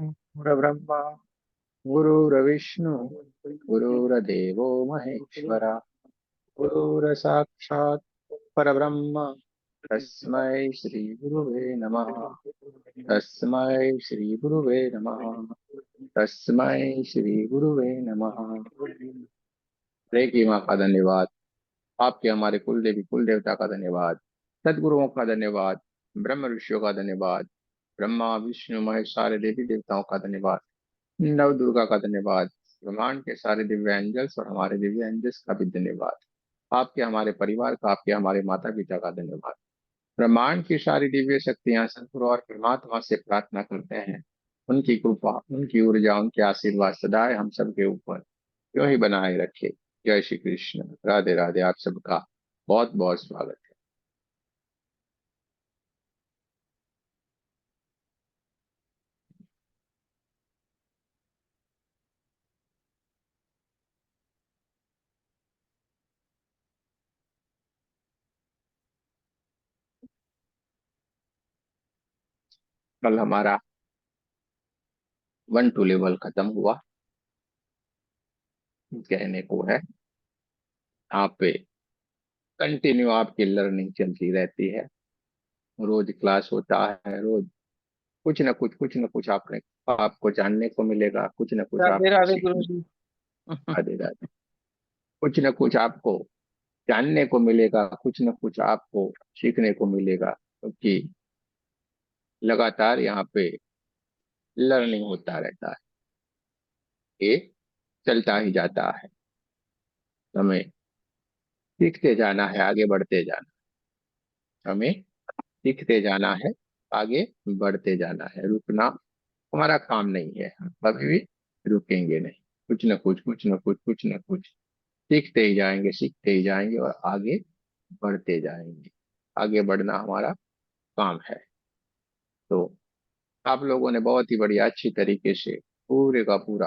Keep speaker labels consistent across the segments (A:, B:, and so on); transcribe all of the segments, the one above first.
A: गुरुर्ब्रह्मा गुरुर्विष्णु गुरुर्देवो महेश्वर गुरुर्साक्षात् परब्रह्म तस्मै श्री गुरुवे नमः। तस्मै श्री गुरुवे नमः। तस्मै श्री गुरुवे नमः। हरे की माँ का धन्यवाद। आपके हमारे कुल देवी कुल देवता का धन्यवाद। सदगुरुओं का धन्यवाद। ब्रह्म ऋषियों का धन्यवाद। ब्रह्मा विष्णु महेश सारे देवी देवताओं का धन्यवाद। नव दुर्गा का धन्यवाद। ब्रह्मांड के सारे दिव्य एंजल्स और हमारे दिव्य एंजल्स का भी धन्यवाद। आपके हमारे परिवार का आपके हमारे माता पिता का धन्यवाद। ब्रह्मांड की सारी दिव्य शक्तियां सदगुरु और परमात्मा से प्रार्थना करते हैं, उनकी कृपा उनकी ऊर्जा उनके आशीर्वाद सदाए हम सबके ऊपर यूं ही बनाए रखे। जय श्री कृष्ण। राधे राधे। आप सबका बहुत बहुत स्वागत है। कल हमारा 1 2 लेवल खत्म हुआ। कहने को है आप पे कंटिन्यू आपकी लर्निंग चलती रहती है। रोज क्लास होता है, रोज कुछ न कुछ आपने आपको जानने को मिलेगा, कुछ न कुछ
B: राधे
A: आपको
B: राधे गुरु
A: सीखने
B: जी।
A: राधे राधे। कुछ न कुछ आपको जानने को मिलेगा, कुछ न कुछ आपको सीखने को मिलेगा, क्योंकि लगातार यहाँ पे लर्निंग होता रहता है। ये चलता ही जाता है। हमें सीखते जाना है, आगे बढ़ते जाना। हमें सीखते जाना है, आगे बढ़ते जाना है। रुकना हमारा काम नहीं है, हम कभी भी रुकेंगे नहीं। कुछ न कुछ सीखते ही जाएंगे, सीखते ही जाएंगे और आगे बढ़ते जाएंगे। आगे बढ़ना हमारा काम है। तो आप लोगों ने बहुत ही बढ़िया अच्छी तरीके से पूरे का पूरा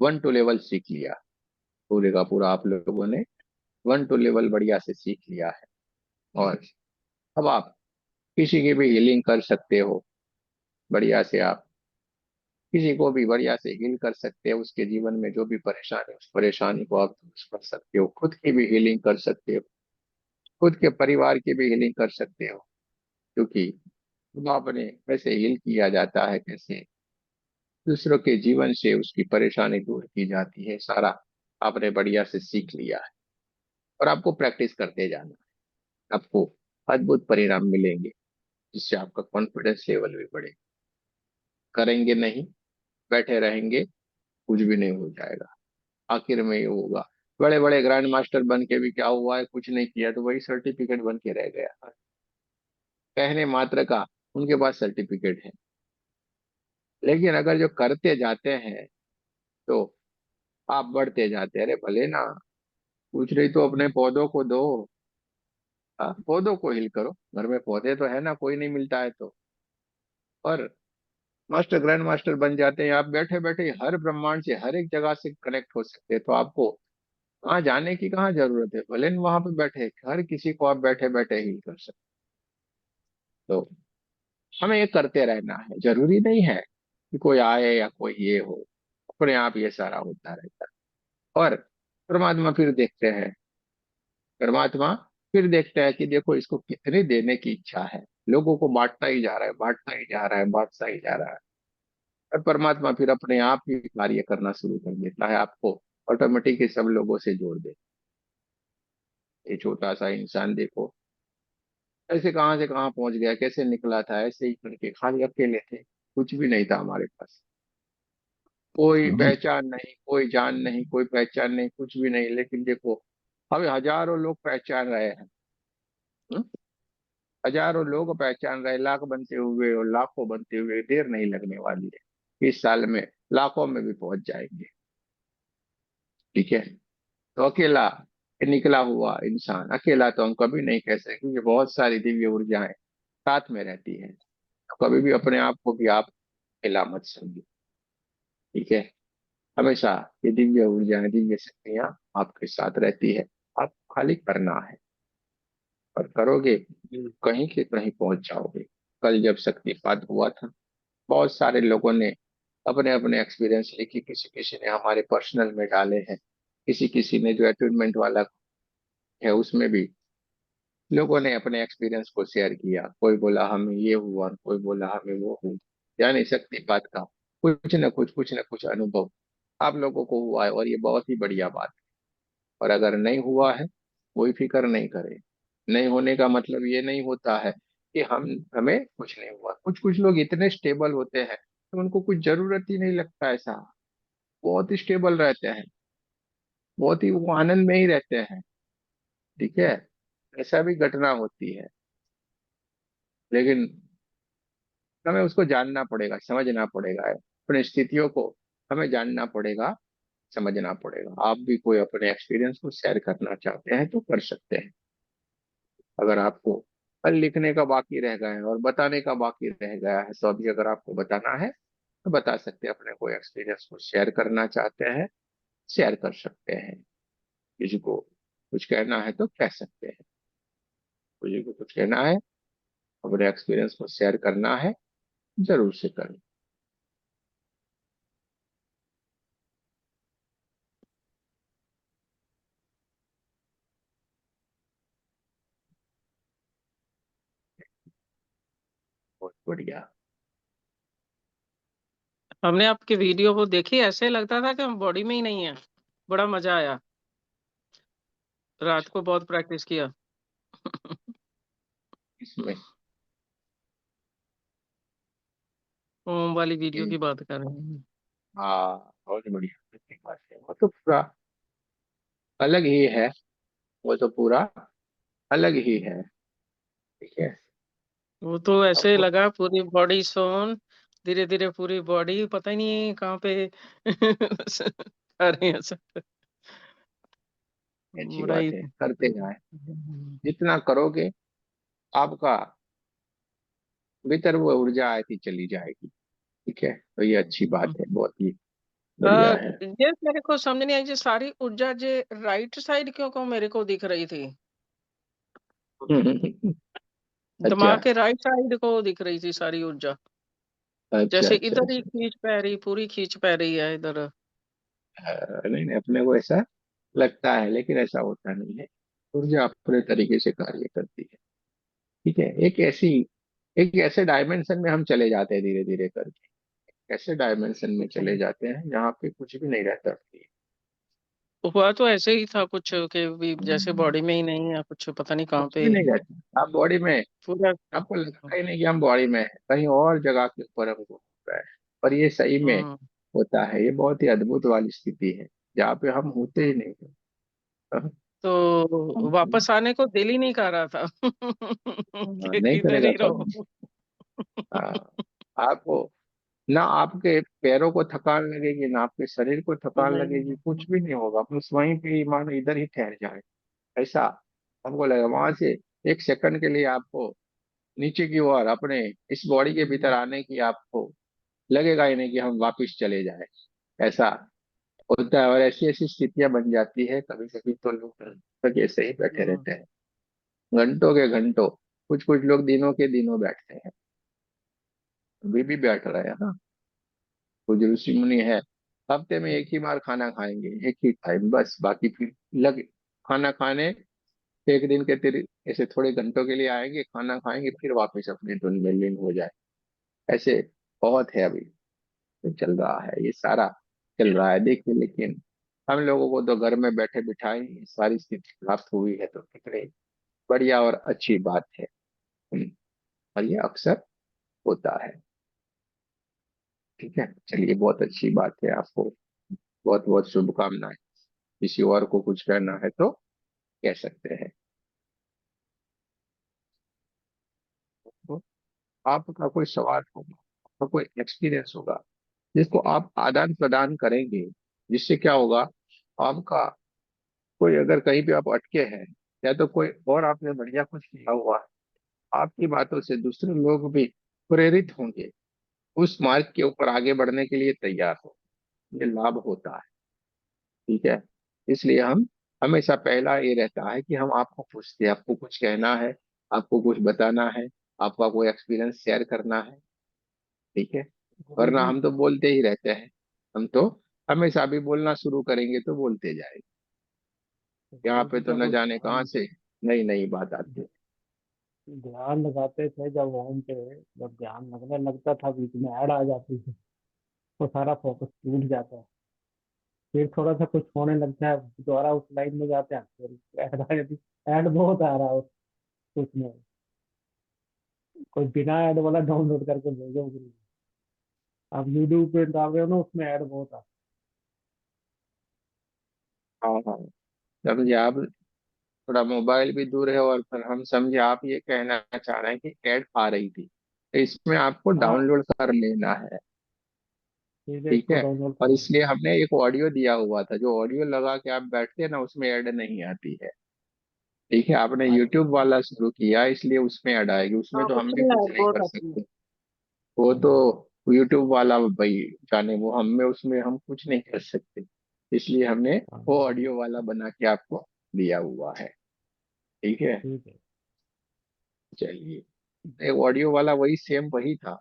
A: 1 2 लेवल सीख लिया। पूरे का पूरा आप लोगों ने 1 2 लेवल बढ़िया से सीख लिया है। और अब आप किसी की भी हीलिंग कर सकते हो। बढ़िया से आप किसी को भी बढ़िया से हील कर सकते हो। उसके जीवन में जो भी परेशानी है उस परेशानी को आप दूर कर सकते हो। खुद की भी हीलिंग कर सकते हो, खुद के परिवार की भी हीलिंग कर सकते हो। क्योंकि आपने कैसे हील किया जाता है, कैसे दूसरों के जीवन से उसकी परेशानी दूर की जाती है, सारा आपने बढ़िया से सीख लिया है। और आपको प्रैक्टिस करते जाना है। आपको अद्भुत परिणाम मिलेंगे, जिससे आपका कॉन्फिडेंस लेवल भी बढ़ेगा। करेंगे नहीं, बैठे रहेंगे, कुछ भी नहीं हो जाएगा। आखिर में ये होगा, बड़े बड़े ग्रैंड मास्टर बन के भी क्या हुआ है, कुछ नहीं किया तो वही सर्टिफिकेट बन के रह गया। कहने मात्र का उनके पास सर्टिफिकेट है। लेकिन अगर जो करते जाते हैं तो आप बढ़ते जाते हैं। अरे भले ना, पूछ रही तो अपने पौधों को दो। हाँ, पौधों को हिल करो। घर में पौधे तो है ना, कोई नहीं मिलता है तो। और मास्टर ग्रैंड मास्टर बन जाते हैं। आप बैठे बैठे हर ब्रह्मांड से हर एक जगह से कनेक्ट हो सकते हैं। तो आपको वहां जाने की कहाँ जरूरत है, भले न वहां पे बैठे हर किसी को आप बैठे बैठे हील कर सकते। तो हमें ये करते रहना है। जरूरी नहीं है कि कोई आए या कोई ये हो, अपने आप ये सारा होता रहता है। और परमात्मा फिर देखते हैं, परमात्मा फिर देखते हैं कि देखो इसको कितने देने की इच्छा है। लोगों को बांटता ही जा रहा है, बांटता ही जा रहा है, बांटता ही जा रहा है। और परमात्मा फिर अपने आप ही कार्य करना शुरू कर देता है, आपको ऑटोमेटिक सब लोगों से जोड़ दे। ये छोटा सा इंसान देखो ऐसे कहाँ से कहाँ पहुंच गया, कैसे निकला था, ऐसे ही करके खाली अकेले थे, कुछ भी नहीं था हमारे पास। कोई पहचान नहीं, कोई जान नहीं, कोई पहचान नहीं, कुछ भी नहीं। लेकिन देखो हमें हजारों लोग पहचान रहे हैं। हम्म? हजारों लोग पहचान रहे, लाख बनते हुए और लाखों बनते हुए देर नहीं लगने वाली है। इस साल में लाखों में भी पहुंच जाएंगे। ठीक है। तो अकेला निकला हुआ इंसान, अकेला तो हम कभी नहीं कह सकते, क्योंकि बहुत सारी दिव्य ऊर्जाएं साथ में रहती है। तो कभी भी अपने आप को भी आप अकेला मत समझिए। ठीक है। हमेशा ये दिव्य ऊर्जाएं दिव्य शक्तियां आपके साथ रहती है। आप खाली करना है, और करोगे कहीं के कहीं पहुंच जाओगे। कल जब शक्तिपात हुआ था, बहुत सारे लोगों ने अपने अपने एक्सपीरियंस लिखी, किसी किसी ने हमारे पर्सनल में डाले हैं, किसी किसी ने जो अटूनमेंट वाला है उसमें भी लोगों ने अपने एक्सपीरियंस को शेयर किया। कोई बोला हमें ये हुआ, कोई बोला हमें वो हुआ। जान नहीं सकती बात का कुछ न कुछ अनुभव आप लोगों को हुआ है, और ये बहुत ही बढ़िया बात है। और अगर नहीं हुआ है, कोई फिक्र नहीं करे। नहीं होने का मतलब ये नहीं होता है कि हमें कुछ नहीं हुआ। कुछ कुछ लोग इतने स्टेबल होते हैं तो उनको कुछ जरूरत ही नहीं लगता ऐसा। बहुत ही स्टेबल रहते हैं, बहुत ही वो आनंद में ही रहते हैं। ठीक है, ऐसा भी घटना होती है, लेकिन हमें उसको जानना पड़ेगा, समझना पड़ेगा, अपनी स्थितियों को हमें जानना पड़ेगा, समझना पड़ेगा। आप भी कोई अपने एक्सपीरियंस को शेयर करना चाहते हैं तो कर सकते हैं। अगर आपको कल लिखने का बाकी रह गया है और बताने का बाकी रह गया है, तो अभी अगर आपको बताना है तो बता सकते हैं। अपने कोई एक्सपीरियंस को शेयर करना चाहते हैं, शेयर कर सकते हैं। किसी को कुछ कहना है तो कह सकते हैं। किसी को कुछ कहना है, अपने एक्सपीरियंस को शेयर करना है, जरूर से करें। बहुत बढ़िया।
B: हमने आपकी वीडियो को देखी, ऐसे लगता था कि हम बॉडी में ही नहीं है। बड़ा मजा आया। रात को बहुत प्रैक्टिस किया।
A: इसमें
B: ओम वाली वीडियो
A: ये-
B: की बात कर रहे हैं।
A: हाँ, बहुत बढ़िया। अच्छी बात है। वो तो पूरा अलग ही है, वो तो पूरा अलग ही है। ठीक है।
B: वो तो ऐसे
A: आपको
B: लगा पूरी बॉडी सोन, धीरे धीरे पूरी बॉडी पता ही नहीं कहाँ पे कर रही है सब।
A: अच्छी
B: बड़ा ही
A: बात है, करते जाए। जितना करोगे आपका भीतर वो ऊर्जा आती चली जाएगी। ठीक है, तो ये अच्छी बात है, बहुत ही बढ़िया है।
B: ये मेरे को समझ नहीं आई, जी सारी ऊर्जा जे राइट साइड क्यों को मेरे को दिख रही थी।
A: अच्छा
B: दिमाग के राइट साइड को दिख रही थी सारी ऊर्जा।
A: अच्छा
B: जैसे
A: अच्छा
B: इधर ही
A: अच्छा।
B: खींच पै रही, पूरी खींच पै रही है इधर।
A: नहीं नहीं, अपने को ऐसा लगता है, लेकिन ऐसा होता नहीं है। ऊर्जा अपने तरीके से कार्य करती है। ठीक है, एक ऐसे डायमेंशन में हम चले जाते हैं धीरे धीरे करके। ऐसे डायमेंशन में चले जाते हैं जहाँ पे कुछ भी नहीं रहता।
B: हुआ तो ऐसे ही था कुछ कि भी जैसे बॉडी में ही नहीं है कुछ, पता नहीं कहाँ
A: कुछ
B: पे
A: भी नहीं रहता, आप बॉडी में,
B: पूरा।
A: आपको लगता ही नहीं कि हम बॉडी में हैं, कहीं और जगह के ऊपर हमको होता है। पर ये सही में
B: हम्म
A: होता है। ये बहुत ही अद्भुत वाली स्थिति है जहाँ पे हम होते ही नहीं हैं। हाँ,
B: तो वापस आने को दिल ही नहीं कर रहा था कि
A: नहीं
B: इधर
A: करेगा
B: ही रहो।
A: कभी। हाँ, आपको ना आपके पैरों को थकान लगेगी, ना आपके शरीर को थकान लगेगी, कुछ भी नहीं होगा। बस वहीं पे मानो इधर ही ठहर जाए, ऐसा हमको लगेगा। वहां से एक सेकंड के लिए आपको नीचे की ओर अपने इस बॉडी के भीतर आने की आपको लगेगा ही नहीं कि हम वापस चले जाए। ऐसा होता है, और ऐसी ऐसी स्थितियां बन जाती है कभी कभी तो लोग तक ऐसे ही बैठे
B: हम्म,
A: रहते हैं, घंटों के घंटों। कुछ कुछ लोग दिनों के दिनों बैठते हैं। अभी भी बैठ रहे हैं। हाँ, कुछ ऋषि मुनि है, हफ्ते में एक ही बार खाना खाएंगे, एक ही टाइम बस, बाकी फिर लगे खाना खाने। एक दिन के तेरे ऐसे थोड़े घंटों के लिए आएंगे, खाना खाएंगे, फिर वापस अपनी धुन में लीन हो जाए। ऐसे बहुत है अभी तो चल रहा है, ये सारा चल रहा है देखिए। लेकिन हम लोगों को तो घर में बैठे बिठाए ये सारी स्थिति प्राप्त हुई है, तो कितनी बढ़िया और अच्छी बात है। और ये अक्सर होता है। ठीक है, चलिए, बहुत अच्छी बात है। आपको बहुत बहुत शुभकामनाएं। किसी और को कुछ कहना है तो कह सकते हैं। तो आपका कोई सवाल होगा, आपका कोई एक्सपीरियंस होगा जिसको आप आदान प्रदान करेंगे, जिससे क्या होगा, आपका कोई अगर कहीं पे आप अटके हैं, या तो कोई और आपने बढ़िया कुछ किया हुआ है, आपकी बातों से दूसरे लोग भी प्रेरित होंगे, उस मार्ग के ऊपर आगे बढ़ने के लिए तैयार हो। ये लाभ होता है। ठीक है, इसलिए हम हमेशा पहला ये रहता है कि हम आपको पूछते हैं, आपको कुछ कहना है, आपको कुछ बताना है, आपका कोई एक्सपीरियंस शेयर करना है। ठीक है, वरना
C: गुरुजी।
A: हम तो बोलते ही रहते हैं। हम तो हमेशा भी बोलना शुरू करेंगे तो बोलते जाएंगे। यहाँ पे
C: गुरुजी
A: तो
C: जब
A: न
C: वो
A: जाने कहाँ से नई नई बात आती है।
C: ध्यान लगाते थे, जब होम पे जब ध्यान लगने लगता था, बीच में ऐड आ जाती थी, तो सारा फोकस टूट जाता है। फिर थोड़ा सा कुछ होने लगता है, दोबारा उस लाइन में जाते हैं, फिर ऐड आ जाती। ऐड बहुत आ रहा है उसमें, कोई बिना ऐड वाला डाउनलोड करके भेजो गुरुजी। आप यूट्यूब पे डाल रहे हो ना, उसमें ऐड बहुत आ।
A: हाँ हाँ, समझे आप। थोड़ा मोबाइल भी दूर है, और फिर हम समझे आप ये कहना चाह रहे हैं कि ऐड आ रही थी, तो इसमें आपको
C: हाँ,
A: डाउनलोड कर लेना है।
C: ठीक है,
A: ठीक
C: इसको
A: है।
C: डाउनलोड
A: और
C: कर
A: इसलिए
C: लेंगे।
A: हमने एक ऑडियो दिया हुआ था, जो ऑडियो लगा के आप बैठते हैं ना, उसमें ऐड नहीं आती है। ठीक है, आपने
C: अच्छा।
A: यूट्यूब वाला शुरू किया इसलिए उसमें ऐड आएगी, उसमें
B: हाँ,
A: तो हम भी
B: उसमें
A: कुछ
B: ऐड
A: नहीं
B: बहुत
A: कर
B: आती है।
A: सकते। वो तो यूट्यूब वाला भाई जाने, वो हमें उसमें हम कुछ नहीं कर सकते। इसलिए हमने वो
C: हाँ,
A: ऑडियो वाला बना के आपको दिया हुआ है। ठीक है।
C: ठीक है।
A: चलिए, एक ऑडियो वाला वही सेम वही था,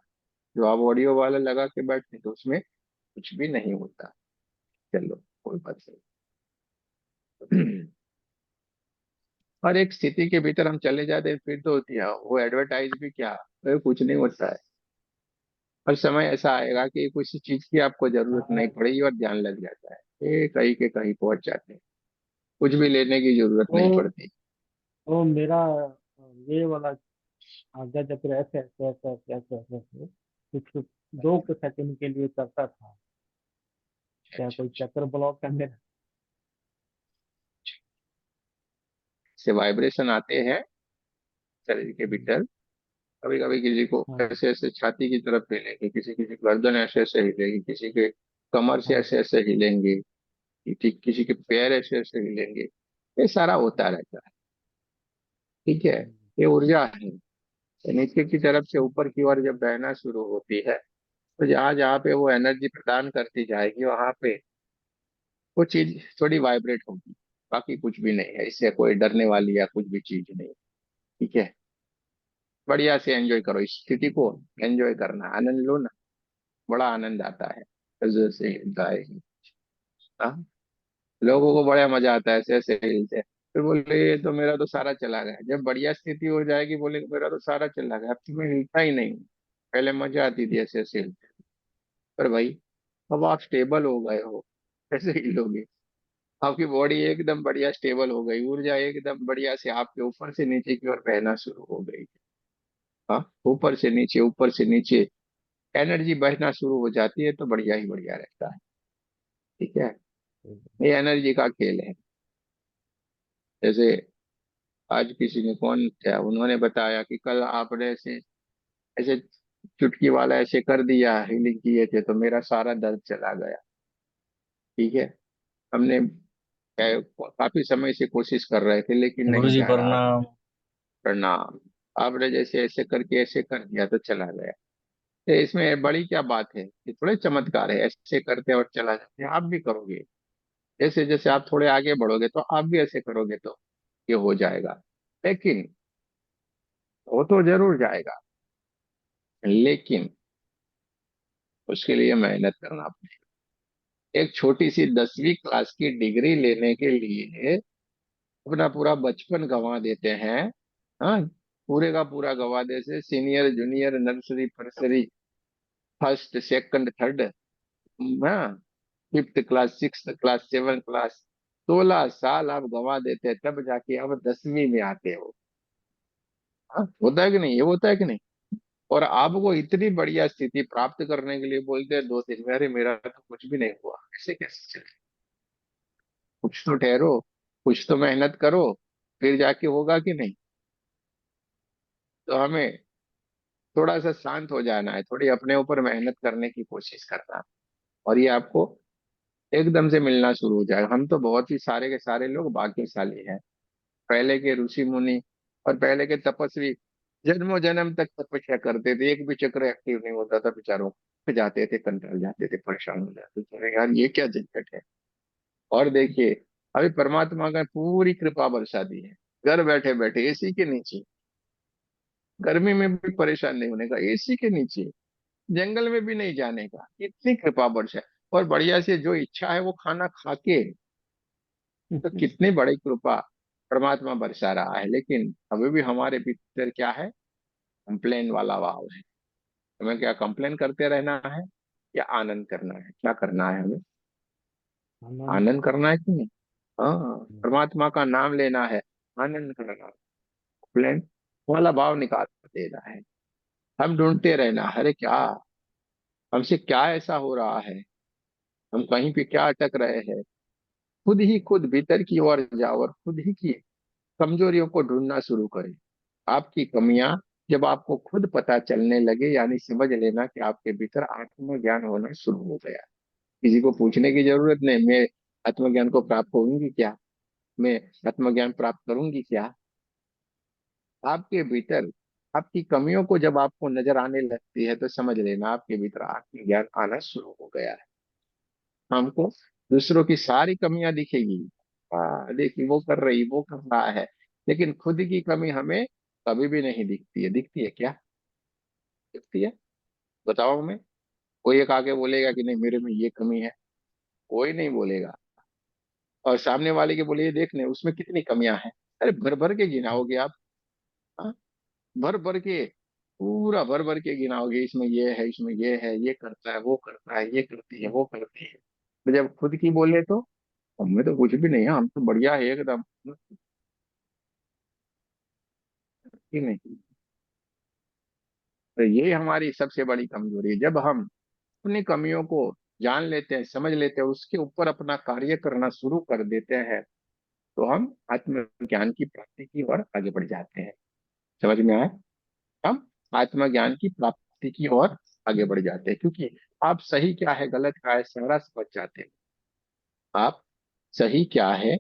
A: जो आप ऑडियो वाला लगा के बैठते तो उसमें कुछ भी नहीं होता। चलो, कोई बात नहीं। और एक स्थिति के भीतर हम चले जाते हैं, फिर तो होती है वो एडवर्टाइज भी क्या, वो कुछ नहीं होता है। और समय ऐसा आएगा कि किसी चीज की आपको जरूरत नहीं
C: हाँ,
A: पड़ेगी और ध्यान लग जाता है, ये कहीं के कहीं पहुंच जाते हैं। कुछ भी लेने की जरूरत
C: वो
A: नहीं पड़ती।
C: वो मेरा ये वाला आज्ञा चक्र ऐसे ऐसे ऐसे ऐसे ऐसे ऐसे ऐसे कुछ 2 सेकंड के लिए करता था। क्या
A: अच्छा,
C: कोई चक्र ब्लॉक है मेरा?
A: से वाइब्रेशन आते हैं शरीर के भीतर। कभी कभी किसी को
C: हाँ,
A: ऐसे ऐसे छाती की तरफ हिलेंगे, किसी की गर्दन ऐसे ऐसे हिलेगी, किसी के कमर से
C: हाँ,
A: ऐसे ऐसे हिलेंगे, किसी के पैर ऐसे ऐसे हिलेंगे। ये सारा होता रहता है। ठीक है। ये ऊर्जा है, ये नीचे की तरफ से ऊपर की ओर जब बहना शुरू होती है, तो जहां जहाँ पे वो एनर्जी प्रदान करती जाएगी, वहां पे वो चीज थोड़ी वाइब्रेट होगी। बाकी कुछ भी नहीं है, इससे कोई डरने वाली या कुछ भी चीज नहीं। ठीक है। बढ़िया से एंजॉय करो, इस स्थिति को एंजॉय करना, आनंद लो ना। बड़ा आनंद आता है जैसे हिलता है। हाँ, लोगों को बड़ा मजा आता है ऐसे ऐसे हिलते हैं। फिर बोले ये तो मेरा तो सारा चला गया। जब बढ़िया स्थिति हो जाएगी, बोले मेरा तो सारा चला गया, अब तुम्हें हिलता ही नहीं। पहले मजा आती थी ऐसे ऐसे हिलते। पर भाई, अब आप स्टेबल हो गए हो, कैसे हिलोगे? आपकी बॉडी एकदम बढ़िया स्टेबल हो गई, ऊर्जा एकदम बढ़िया से आपके ऊपर से नीचे की ओर बहना शुरू हो गई। हाँ, ऊपर से नीचे एनर्जी बहना शुरू हो जाती है, तो बढ़िया ही बढ़िया रहता है। ठीक है। ये एनर्जी का खेल है। जैसे आज किसी ने, कौन था, उन्होंने बताया कि कल आपने ऐसे ऐसे चुटकी वाला ऐसे कर दिया, हीलिंग किए थे तो मेरा सारा दर्द चला गया। ठीक है। हमने काफी समय से कोशिश कर रहे थे लेकिन नहीं
D: गुरुजी
A: जा रहा था।
D: प्रणाम।
A: प्रणाम। आपने जैसे ऐसे करके ऐसे कर दिया तो चला गया। तो इसमें बड़ी क्या बात है, ये थोड़े चमत्कार है, ऐसे करते और चला जाते हैं, आप भी करोगे। जैसे जैसे आप थोड़े आगे बढ़ोगे तो आप भी ऐसे करोगे तो ये हो जाएगा। लेकिन वो तो जरूर जाएगा, लेकिन उसके लिए मेहनत करना पड़ेगा। एक छोटी सी 10वीं क्लास की डिग्री लेने के लिए अपना पूरा बचपन गंवा देते हैं। हाँ, पूरे का पूरा गंवा देते, सीनियर जूनियर नर्सरी फर्सरी फर्स्ट सेकंड थर्ड, हाँ, fifth class six class seven class, 16 साल आप गंवा देते हैं, तब जाके अब 10वीं में आते हो। हाँ, होता है कि नहीं, ये होता है कि नहीं? और आपको इतनी बढ़िया स्थिति प्राप्त करने के लिए बोलते हैं 2 दिन में, अरे मेरा तो कुछ भी नहीं हुआ, ऐसे कैसे चले? कुछ तो ठहरो, कुछ तो मेहनत करो, फिर जाके होगा कि नहीं। तो हमें थोड़ा सा शांत हो जाना है, थोड़ी अपने ऊपर मेहनत करने की कोशिश करना है, और ये आपको एकदम से मिलना शुरू हो जाएगा। हम तो बहुत ही सारे के सारे लोग भाग्यशाली हैं। पहले के ऋषि मुनि और पहले के तपस्वी जन्मों जन्म तक तपस्या करते थे, एक भी चक्र एक्टिव नहीं होता था बेचारों को, जाते थे कंटाल जाते थे, परेशान हो जाते थे, अरे यार ये क्या झंझट है। और देखिए, अभी परमात्मा का पूरी कृपा बरसा दी है, घर बैठे बैठे एसी के नीचे, गर्मी में भी परेशान नहीं होने का, एसी के नीचे। जंगल में भी नहीं जाने का, इतनी कृपा वर्ष है। और बढ़िया से जो इच्छा है वो खाना खा के, तो कितनी बड़ी कृपा परमात्मा बरसा रहा है। लेकिन अभी भी हमारे भीतर क्या है, कंप्लेन वाला भाव है। हमें क्या कंप्लेन करते रहना है या आनंद करना है, क्या करना है हमें?
C: आनंद
A: आनंद
C: करना।
A: करना है कि नहीं? हाँ, परमात्मा का नाम लेना है, आनंद करना। कंप्लेन वाला भाव निकाल देना है। हम ढूंढते रहना, अरे क्या हमसे क्या ऐसा हो रहा है, हम कहीं पे क्या अटक रहे हैं। खुद ही खुद भीतर की ओर जाओ और खुद ही की कमजोरियों को ढूंढना शुरू करें। आपकी कमियां जब आपको खुद पता चलने लगे, यानी समझ लेना कि आपके भीतर आत्मज्ञान होना शुरू हो गया। किसी को पूछने की जरूरत नहीं, मैं आत्मज्ञान को प्राप्त होंगी क्या, मैं आत्मज्ञान प्राप्त करूंगी क्या। आपके भीतर आपकी कमियों को जब आपको नजर आने लगती है, तो समझ लेना आपके भीतर आत्मज्ञान आना शुरू हो गया है। हमको दूसरों की सारी कमियां दिखेगी, हाँ देखिए वो कर रही, वो कर रहा है, लेकिन खुद की कमी हमें कभी भी नहीं दिखती है। दिखती है क्या? दिखती है? बताओ हमें। कोई एक आके बोलेगा कि नहीं मेरे में ये कमी है? कोई नहीं बोलेगा। और सामने वाले के बोले ये देख ले उसमें कितनी कमियां हैं, अरे भर भर के गिनाओगे आप। हाँ, भर भर के, पूरा भर भर के गिनाओगे, इसमें ये है, इसमें ये है, ये करता है, वो करता है, ये करती है, वो करती है। तो जब खुद की बोले तो हमें तो कुछ भी नहीं है, हम तो बढ़िया है एकदम, कि नहीं? तो ये हमारी सबसे बड़ी कमजोरी है। जब हम अपनी कमियों को जान लेते हैं, समझ लेते हैं, उसके ऊपर अपना कार्य करना शुरू कर देते हैं, तो हम आत्मज्ञान की प्राप्ति की ओर आगे बढ़ जाते हैं। समझ में आया? हम आत्मज्ञान की प्राप्ति की ओर आगे बढ़ जाते हैं, क्योंकि आप सही क्या है गलत क्या है सारा समझ जाते हैं। आप सही क्या है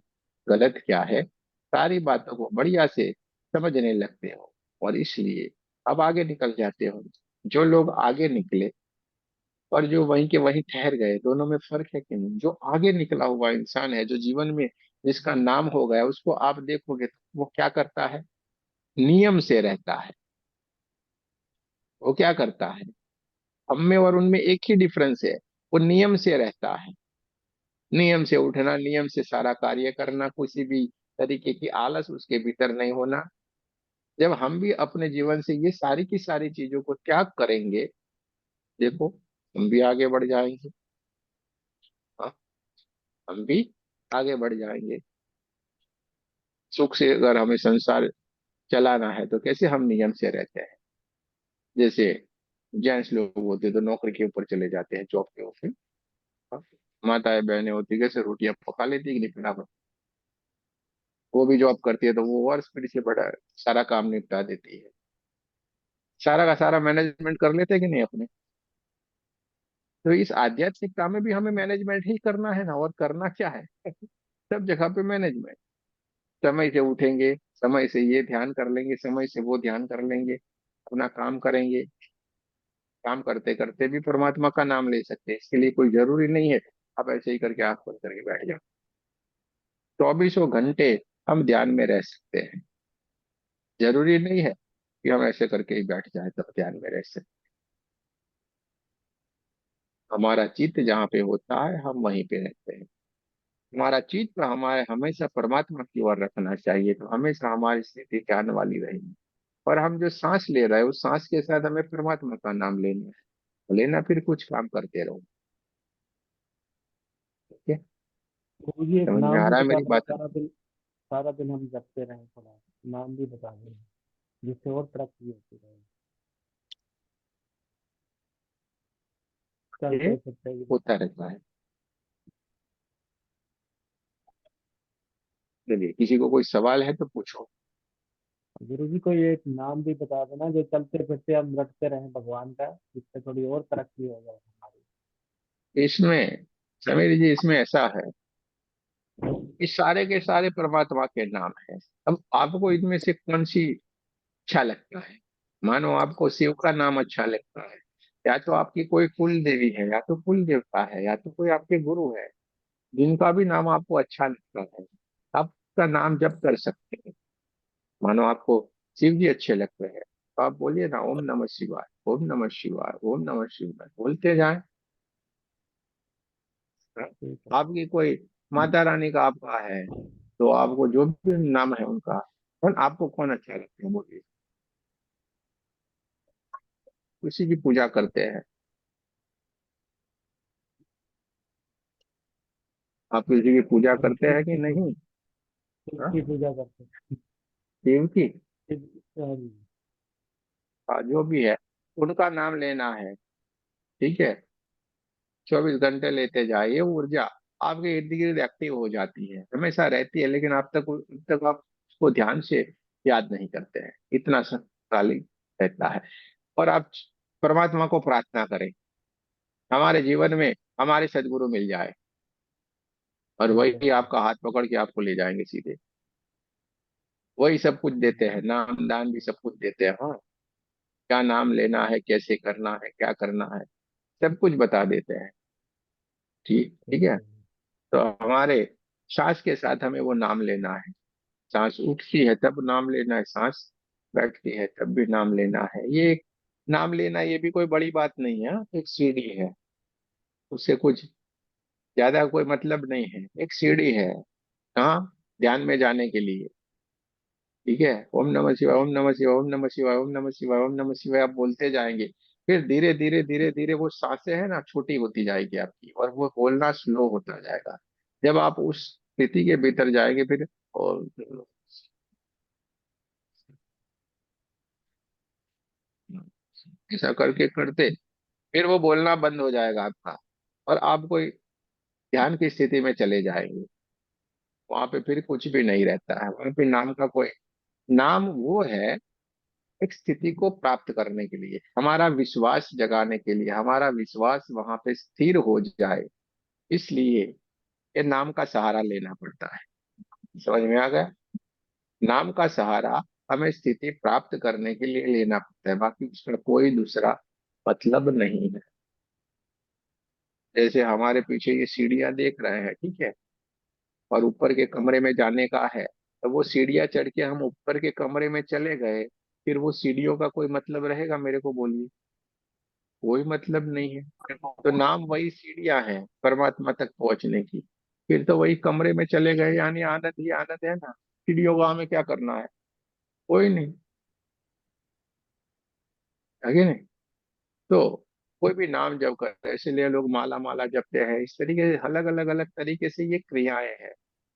A: गलत क्या है सारी बातों को बढ़िया से समझने लगते हो, और इसलिए अब आगे निकल जाते हो। जो लोग आगे निकले और जो वहीं के वहीं ठहर गए, दोनों में फर्क है कि नहीं? जो आगे निकला हुआ इंसान है, जो जीवन में जिसका नाम हो गया, उसको आप देखोगे तो वो क्या करता है, नियम से रहता है। वो क्या करता है, हम में और उनमें एक ही डिफरेंस है, वो नियम से रहता है। नियम से उठना, नियम से सारा कार्य करना, किसी भी तरीके की आलस उसके भीतर नहीं होना। जब हम भी अपने जीवन से ये सारी की सारी चीजों को त्याग करेंगे, देखो हम भी आगे बढ़ जाएंगे। हाँ, हम भी आगे बढ़ जाएंगे। सुख से अगर हमें संसार चलाना है तो कैसे हम नियम से रहते हैं। जैसे जेंट्स लोग होते तो नौकरी के ऊपर चले जाते हैं, जॉब के ऊपर। हाँ, माताएं बहनें होती कैसे रोटियां पका लेती कि नहीं फटाफट, वो भी जॉब करती है तो वो और स्पीड से बड़ा सारा काम निपटा देती है। सारा का सारा मैनेजमेंट कर लेते हैं कि नहीं अपने। तो इस आध्यात्मिकता में भी हमें मैनेजमेंट ही करना है ना, और करना क्या है सब जगह पे मैनेजमेंट। समय से उठेंगे, समय से ये ध्यान कर लेंगे, समय से वो ध्यान कर लेंगे, अपना काम करेंगे। काम करते करते भी परमात्मा का नाम ले सकते हैं, इसके लिए कोई जरूरी नहीं है आप ऐसे ही करके आंख बंद करके बैठ जाओ। 24 घंटे हम ध्यान में रह सकते हैं। जरूरी नहीं है कि हम ऐसे करके ही बैठ जाए तब ध्यान में रह सकते। हमारा चित्त जहाँ पे होता है हम वहीं पे रहते हैं। हमारा चित्त हमारे हमेशा परमात्मा की ओर रखना चाहिए, तो हमेशा हमारी स्थिति ध्यान वाली रहेगी। और हम जो सांस ले रहे हैं उस सांस के साथ हमें परमात्मा का नाम लेना है, लेना फिर कुछ काम करते रहो। ठीक है?
C: गुरु जी एक
A: समझ में
C: नाम
A: आ
C: भी
A: रहा है
C: बता
A: मेरी
C: दो,
A: बात?
C: सारा दिन हम जपते रहें, थोड़ा नाम भी बता दें जिससे और तरक्की होती रहे,
A: ये
C: चलते फिरते भी
A: होता
C: बता
A: रहता है। चलिए, किसी को कोई सवाल है तो पूछो।
C: दें। गुरु जी को ये एक नाम भी बता देना जो चलते फिरते हम रटते रहें भगवान का, जिससे थोड़ी और तरक्की हो जाए हमारी।
A: इसमें समीर जी, इसमें ऐसा है, इस सारे के सारे परमात्मा के नाम है। अब आपको इनमें से कौन सी अच्छा लगता है? मानो आपको शिव का नाम अच्छा लगता है, या तो आपकी कोई कुल देवी है, या तो कुल देवता है, या तो कोई आपके गुरु है, जिनका भी नाम आपको अच्छा लगता है आप उसका नाम जप कर सकते हैं। मानो आपको शिव जी अच्छे लगते हैं तो आप बोलिए ना ओम नमः शिवाय। ओम नमः शिवाय, ओम नमः शिवाय बोलते जाएं।
C: ठीक है।
A: आपकी कोई माता रानी का आपका है, तो आपको जो भी नाम है उनका, और आपको कौन अच्छा लगता है बोलिए। किसी की पूजा करते हैं, आप किसी की पूजा
C: हम
A: करते हैं कि नहीं?
C: शिव
A: हाँ,
C: की पूजा करते हैं।
A: शिव की।
C: शिव,
A: हाँ, जो भी है उनका नाम लेना है, ठीक है। 24 घंटे लेते जाइए, वो ऊर्जा आपके इर्द गिर्द एक्टिव हो जाती है, हमेशा रहती है, लेकिन अब तक आप उसको ध्यान से याद नहीं करते हैं, इतना सा खाली रहता है। और आप परमात्मा को प्रार्थना करें, हमारे जीवन में हमारे सदगुरु मिल जाए, और
C: ठीक है।
A: वही आपका हाथ पकड़ के आपको ले जाएंगे सीधे। वही सब कुछ देते हैं, नाम दान भी सब कुछ देते हैं। हाँ, क्या नाम लेना है, कैसे करना है, क्या करना है, सब कुछ बता देते हैं। ठीक ठीक
C: ठीक
A: है।
C: है।
A: तो हमारे सांस के साथ हमें वो नाम लेना है। सांस उठती है तब नाम लेना है, सांस बैठती है तब भी नाम लेना है। ये एक नाम लेना, ये भी कोई बड़ी बात नहीं है, एक सीढ़ी है, उससे कुछ ज्यादा कोई मतलब नहीं है, एक सीढ़ी है। कहाँ? ध्यान में जाने के लिए। ठीक है, ओम नमः शिवाय, ओम नमः शिवाय, ओम नमः शिवाय, ओम नमः शिवाय, ओम नमः शिवाय आप बोलते जाएंगे। फिर धीरे धीरे धीरे धीरे वो सांसें है ना, छोटी होती जाएगी आपकी, और वो बोलना स्लो होता जाएगा। जब आप उस स्थिति के भीतर जाएंगे, फिर और ऐसा करके करते फिर वो बोलना बंद हो जाएगा आपका, और आप कोई ध्यान की स्थिति में चले जाएंगे। वहां पे फिर कुछ भी नहीं रहता है, वहां पे नाम का कोई, नाम वो है एक स्थिति को प्राप्त करने के लिए, हमारा विश्वास जगाने के लिए, हमारा विश्वास वहां पे स्थिर हो जाए, इसलिए ये नाम का सहारा लेना पड़ता है। समझ में आ गया? नाम का सहारा हमें स्थिति प्राप्त करने के लिए लेना पड़ता है, बाकी उसका कोई दूसरा मतलब नहीं है। जैसे हमारे पीछे ये सीढ़ियां देख रहे हैं, ठीक है, और ऊपर के कमरे में जाने का है, तो वो सीढ़ियां चढ़ के हम ऊपर के कमरे में चले गए, फिर वो सीढ़ियों का कोई मतलब रहेगा मेरे को बोलिए? कोई मतलब नहीं है। तो नाम वही सीढ़ियां हैं परमात्मा तक पहुंचने की, फिर तो वही कमरे में चले गए, यानी आनंद ही आनंद है ना। सीढ़ियों को हमें क्या करना है? कोई नहीं, है कि नहीं? तो कोई भी नाम जप करते हैं, इसलिए लोग माला माला जपते हैं, इस तरीके से अलग अलग अलग तरीके से ये क्रियाएं हैं।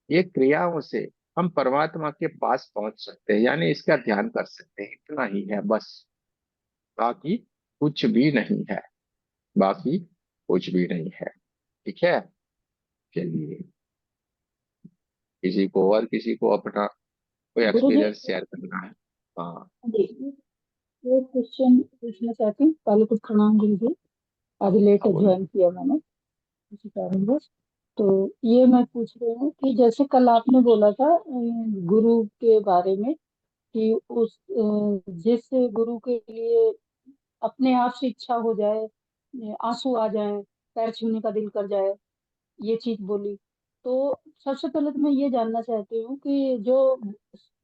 A: ये क्रियाओं से हम परमात्मा के पास पहुंच सकते हैं, यानी इसका ध्यान कर सकते हैं, इतना ही है बस। बाकी कुछ भी नहीं है, बाकी कुछ भी नहीं है। ठीक है, चलिए, किसी को और किसी को अपना कोई
D: गुरु जी।
A: एक्सपीरियंस शेयर करना है? हाँ।
D: जी, ये क्वेश्चन पूछना चाहती हूँ। पहले तो प्रणाम गुरु जी। अभी लेट
A: हाँ, बोलो।
D: ज्वाइन किया मैंने, इसी कारणवश। तो ये मैं पूछ रही हूँ कि जैसे कल आपने बोला था गुरु के बारे में, कि उस जिस गुरु के लिए अपने आप से इच्छा हो जाए, आंसू आ जाए, पैर छूने का दिल कर जाए, ये चीज बोली। तो सबसे पहले तो मैं ये जानना चाहती हूँ कि जो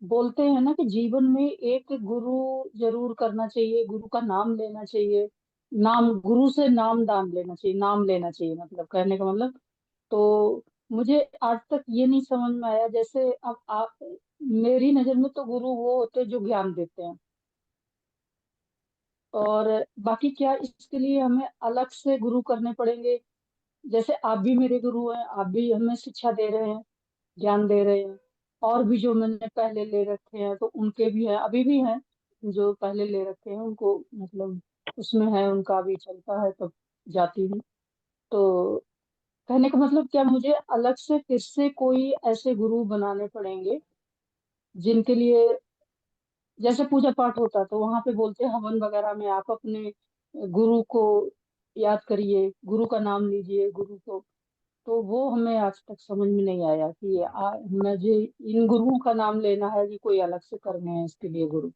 D: बोलते हैं ना कि जीवन में एक गुरु जरूर करना चाहिए, गुरु का नाम लेना चाहिए, नाम गुरु से नाम दान लेना चाहिए, नाम लेना चाहिए, मतलब कहने का मतलब। तो मुझे आज तक ये नहीं समझ में आया। जैसे अब आप, मेरी नजर में तो गुरु वो होते हैं जो ज्ञान देते हैं, और बाकी क्या इसके लिए हमें अलग से गुरु करने पड़ेंगे? जैसे आप भी मेरे गुरु हैं, आप भी हमें शिक्षा दे रहे हैं, ज्ञान दे रहे हैं। और भी जो मैंने पहले ले रखे हैं तो उनके भी हैं, अभी भी हैं, जो पहले ले रखे हैं उनको मतलब उसमें है, उनका भी चलता है तब जाती हूँ। तो कहने का मतलब क्या मुझे अलग से फिर से कोई ऐसे गुरु बनाने पड़ेंगे जिनके लिए, जैसे पूजा पाठ होता है तो वहां पे बोलते हैं हवन वगैरह में आप अपने गुरु को याद करिए, गुरु का नाम लीजिए, गुरु को। तो वो हमें आज तक समझ में नहीं आया कि मुझे इन गुरुओं का नाम लेना है कि कोई अलग से करने हैं इसके लिए गुरु।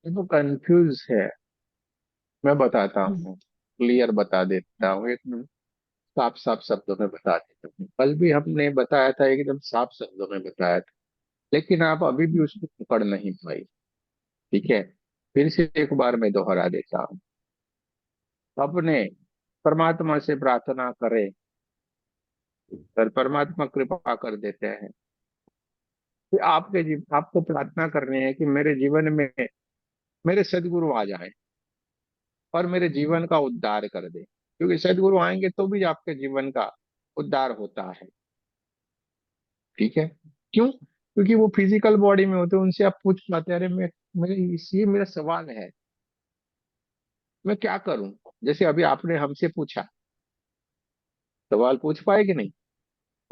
A: देखो, कंफ्यूज है, मैं बताता
D: हम्म।
A: हूँ, क्लियर बता देता हूँ, एकदम साफ साफ शब्दों में बता देता हूँ। कल भी हमने बताया था, एकदम साफ शब्दों में बताया था, लेकिन आप अभी भी उसको पकड़ नहीं पाई। ठीक है, फिर से एक बार मैं दोहरा देता हूँ, अपने परमात्मा से प्रार्थना करें, पर परमात्मा कृपा कर देते हैं कि आपको प्रार्थना करनी है कि मेरे जीवन में मेरे सदगुरु आ जाएं और मेरे जीवन का उद्धार कर दे, क्योंकि सदगुरु आएंगे तो भी आपके जीवन का उद्धार होता है। ठीक है, क्यों? क्योंकि वो फिजिकल बॉडी में होते हैं, उनसे आप पूछ पाते हैं, अरे ये मेरा सवाल है, मैं क्या करूं? जैसे अभी आपने हमसे पूछा, सवाल पूछ पाए कि नहीं?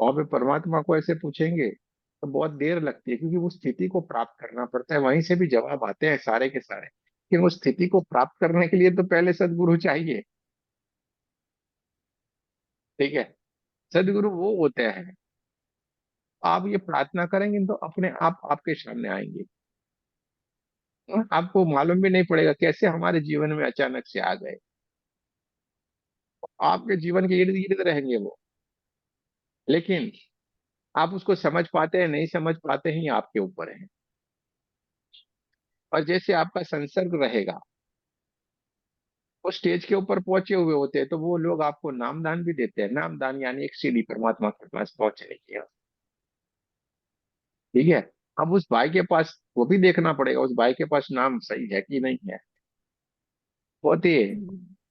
A: वहां पे परमात्मा को ऐसे पूछेंगे तो बहुत देर लगती है, क्योंकि उस स्थिति को प्राप्त करना पड़ता है, वहीं से भी जवाब आते हैं सारे के सारे, लेकिन उस स्थिति को प्राप्त करने के लिए तो पहले सदगुरु चाहिए। ठीक है, सदगुरु वो होते हैं, आप ये प्रार्थना करेंगे तो अपने आप आपके सामने आएंगे, आपको मालूम भी नहीं पड़ेगा कैसे हमारे जीवन में अचानक से आ गए, आपके जीवन के इर्द गिर्द रहेंगे वो, लेकिन आप उसको समझ पाते हैं नहीं समझ पाते हैं, ये आपके ऊपर है। और जैसे आपका संसर्ग रहेगा, वो स्टेज के ऊपर पहुंचे हुए होते हैं, तो वो लोग आपको नामदान भी देते हैं। नामदान यानी एक सीढ़ी परमात्मा के पास पहुंचने की। ठीक है, अब उस भाई के पास वो भी देखना पड़ेगा, उस भाई के पास नाम सही है कि नहीं है, बहुत ही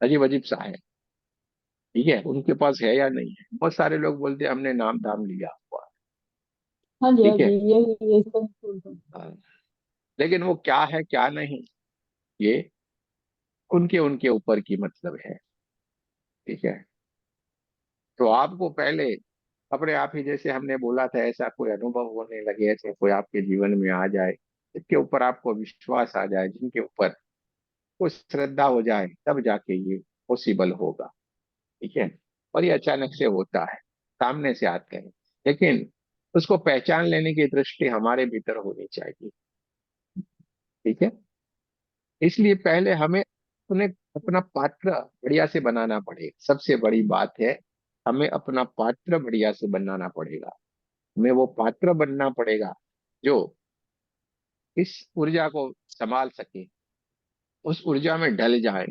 A: अजीब अजीब सा है। ठीक है, उनके पास है या नहीं है। बहुत सारे लोग बोलते हैं हमने नाम दाम लिया हुआ।
D: हाँ जी, हाँ
A: ठीक
D: जी,
A: है,
D: यही यही सही बोल रहे हैं।
A: हाँ, लेकिन वो क्या है क्या नहीं, ये उनके उनके ऊपर की मतलब है। ठीक है, तो आपको पहले अपने आप ही, जैसे हमने बोला था, ऐसा कोई अनुभव होने लगे, ऐसे कोई आपके जीवन में आ जाए, जिसके ऊपर आपको विश्वास आ जाए, जिनके ऊपर कुछ श्रद्धा हो जाए, तब जाके ये पॉसिबल होगा। ठीक है, और ये अचानक से होता है, सामने से आते हैं, लेकिन उसको पहचान लेने की दृष्टि हमारे भीतर होनी चाहिए। ठीक है, इसलिए पहले हमें अपना पात्र बढ़िया से बनाना पड़ेगा। सबसे बड़ी बात है, हमें अपना पात्र बढ़िया से बनाना पड़ेगा। हमें वो पात्र बनना पड़ेगा जो इस ऊर्जा को संभाल सके, उस ऊर्जा में ढल जाए।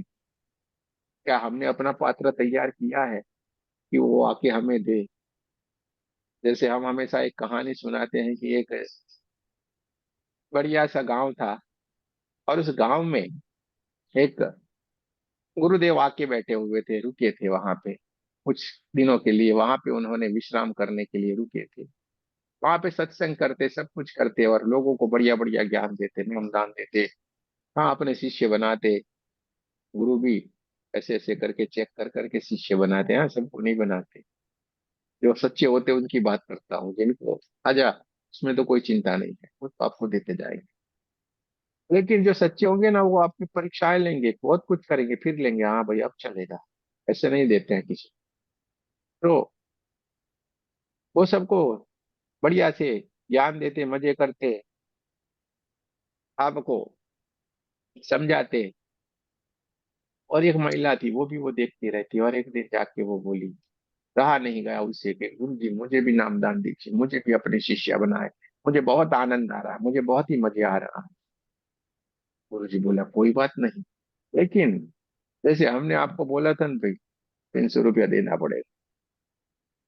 A: क्या हमने अपना पात्र तैयार किया है कि वो आके हमें दे? जैसे हम हमेशा एक कहानी सुनाते हैं कि एक बढ़िया सा गांव था, और उस गांव में एक गुरुदेव आके बैठे हुए थे, रुके थे वहां पे कुछ दिनों के लिए, वहां पे उन्होंने विश्राम करने के लिए रुके थे। वहां पे सत्संग करते, सब कुछ करते, और लोगों को बढ़िया बढ़िया ज्ञान देते, नामदान देते। हाँ, अपने शिष्य बनाते। गुरु भी ऐसे ऐसे करके चेक कर करके शिष्य बनाते हैं, हाँ, सबको नहीं बनाते। जो सच्चे होते हैं उनकी बात करता हूँ, जिनको आजा उसमें तो कोई चिंता नहीं है, वो तो आपको देते जाएंगे। लेकिन जो सच्चे होंगे ना, वो आपकी परीक्षाएं लेंगे, बहुत कुछ करेंगे, फिर लेंगे, हाँ भाई अब चलेगा। ऐसे नहीं देते हैं किसी तो। वो सबको बढ़िया से ज्ञान देते, मजे करते, आपको समझाते। और एक महिला थी, वो भी वो देखती रहती, और एक दिन जाके वो बोली, रहा नहीं गया उससे, कि गुरु जी मुझे भी नामदान दीजिए, मुझे भी अपने शिष्य बनाए, मुझे बहुत आनंद आ रहा है, मुझे बहुत ही मजे आ रहा है। गुरु जी बोला कोई बात नहीं, लेकिन जैसे हमने आपको बोला था ना भाई, 300 रुपया देना पड़ेगा,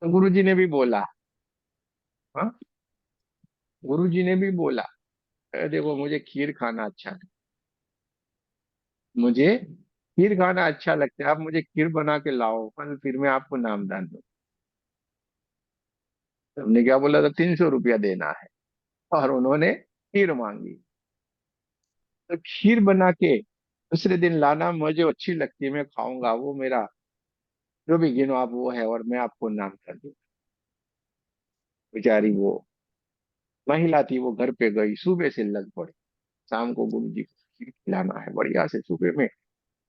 A: तो गुरु जी ने भी बोला, हाँ, गुरु जी ने भी बोला, "अरे देखो मुझे खीर खाना अच्छा है, मुझे खीर खाना अच्छा लगता है, आप मुझे खीर बना के लाओ, कल फिर मैं आपको नामदान दूँ।" हमने क्या बोला था, 300 रुपया देना है, और उन्होंने खीर मांगी। तो खीर बना के दूसरे दिन लाना, मुझे अच्छी लगती है, मैं खाऊंगा, वो मेरा जो भी गिनो आप वो है, और मैं आपको नाम कर दूं। बेचारी वो महिला थी, वो घर पे गई, सुबह से लग पड़ी, शाम को गुरु जी को खीर खिलाना है बढ़िया से। सुबह में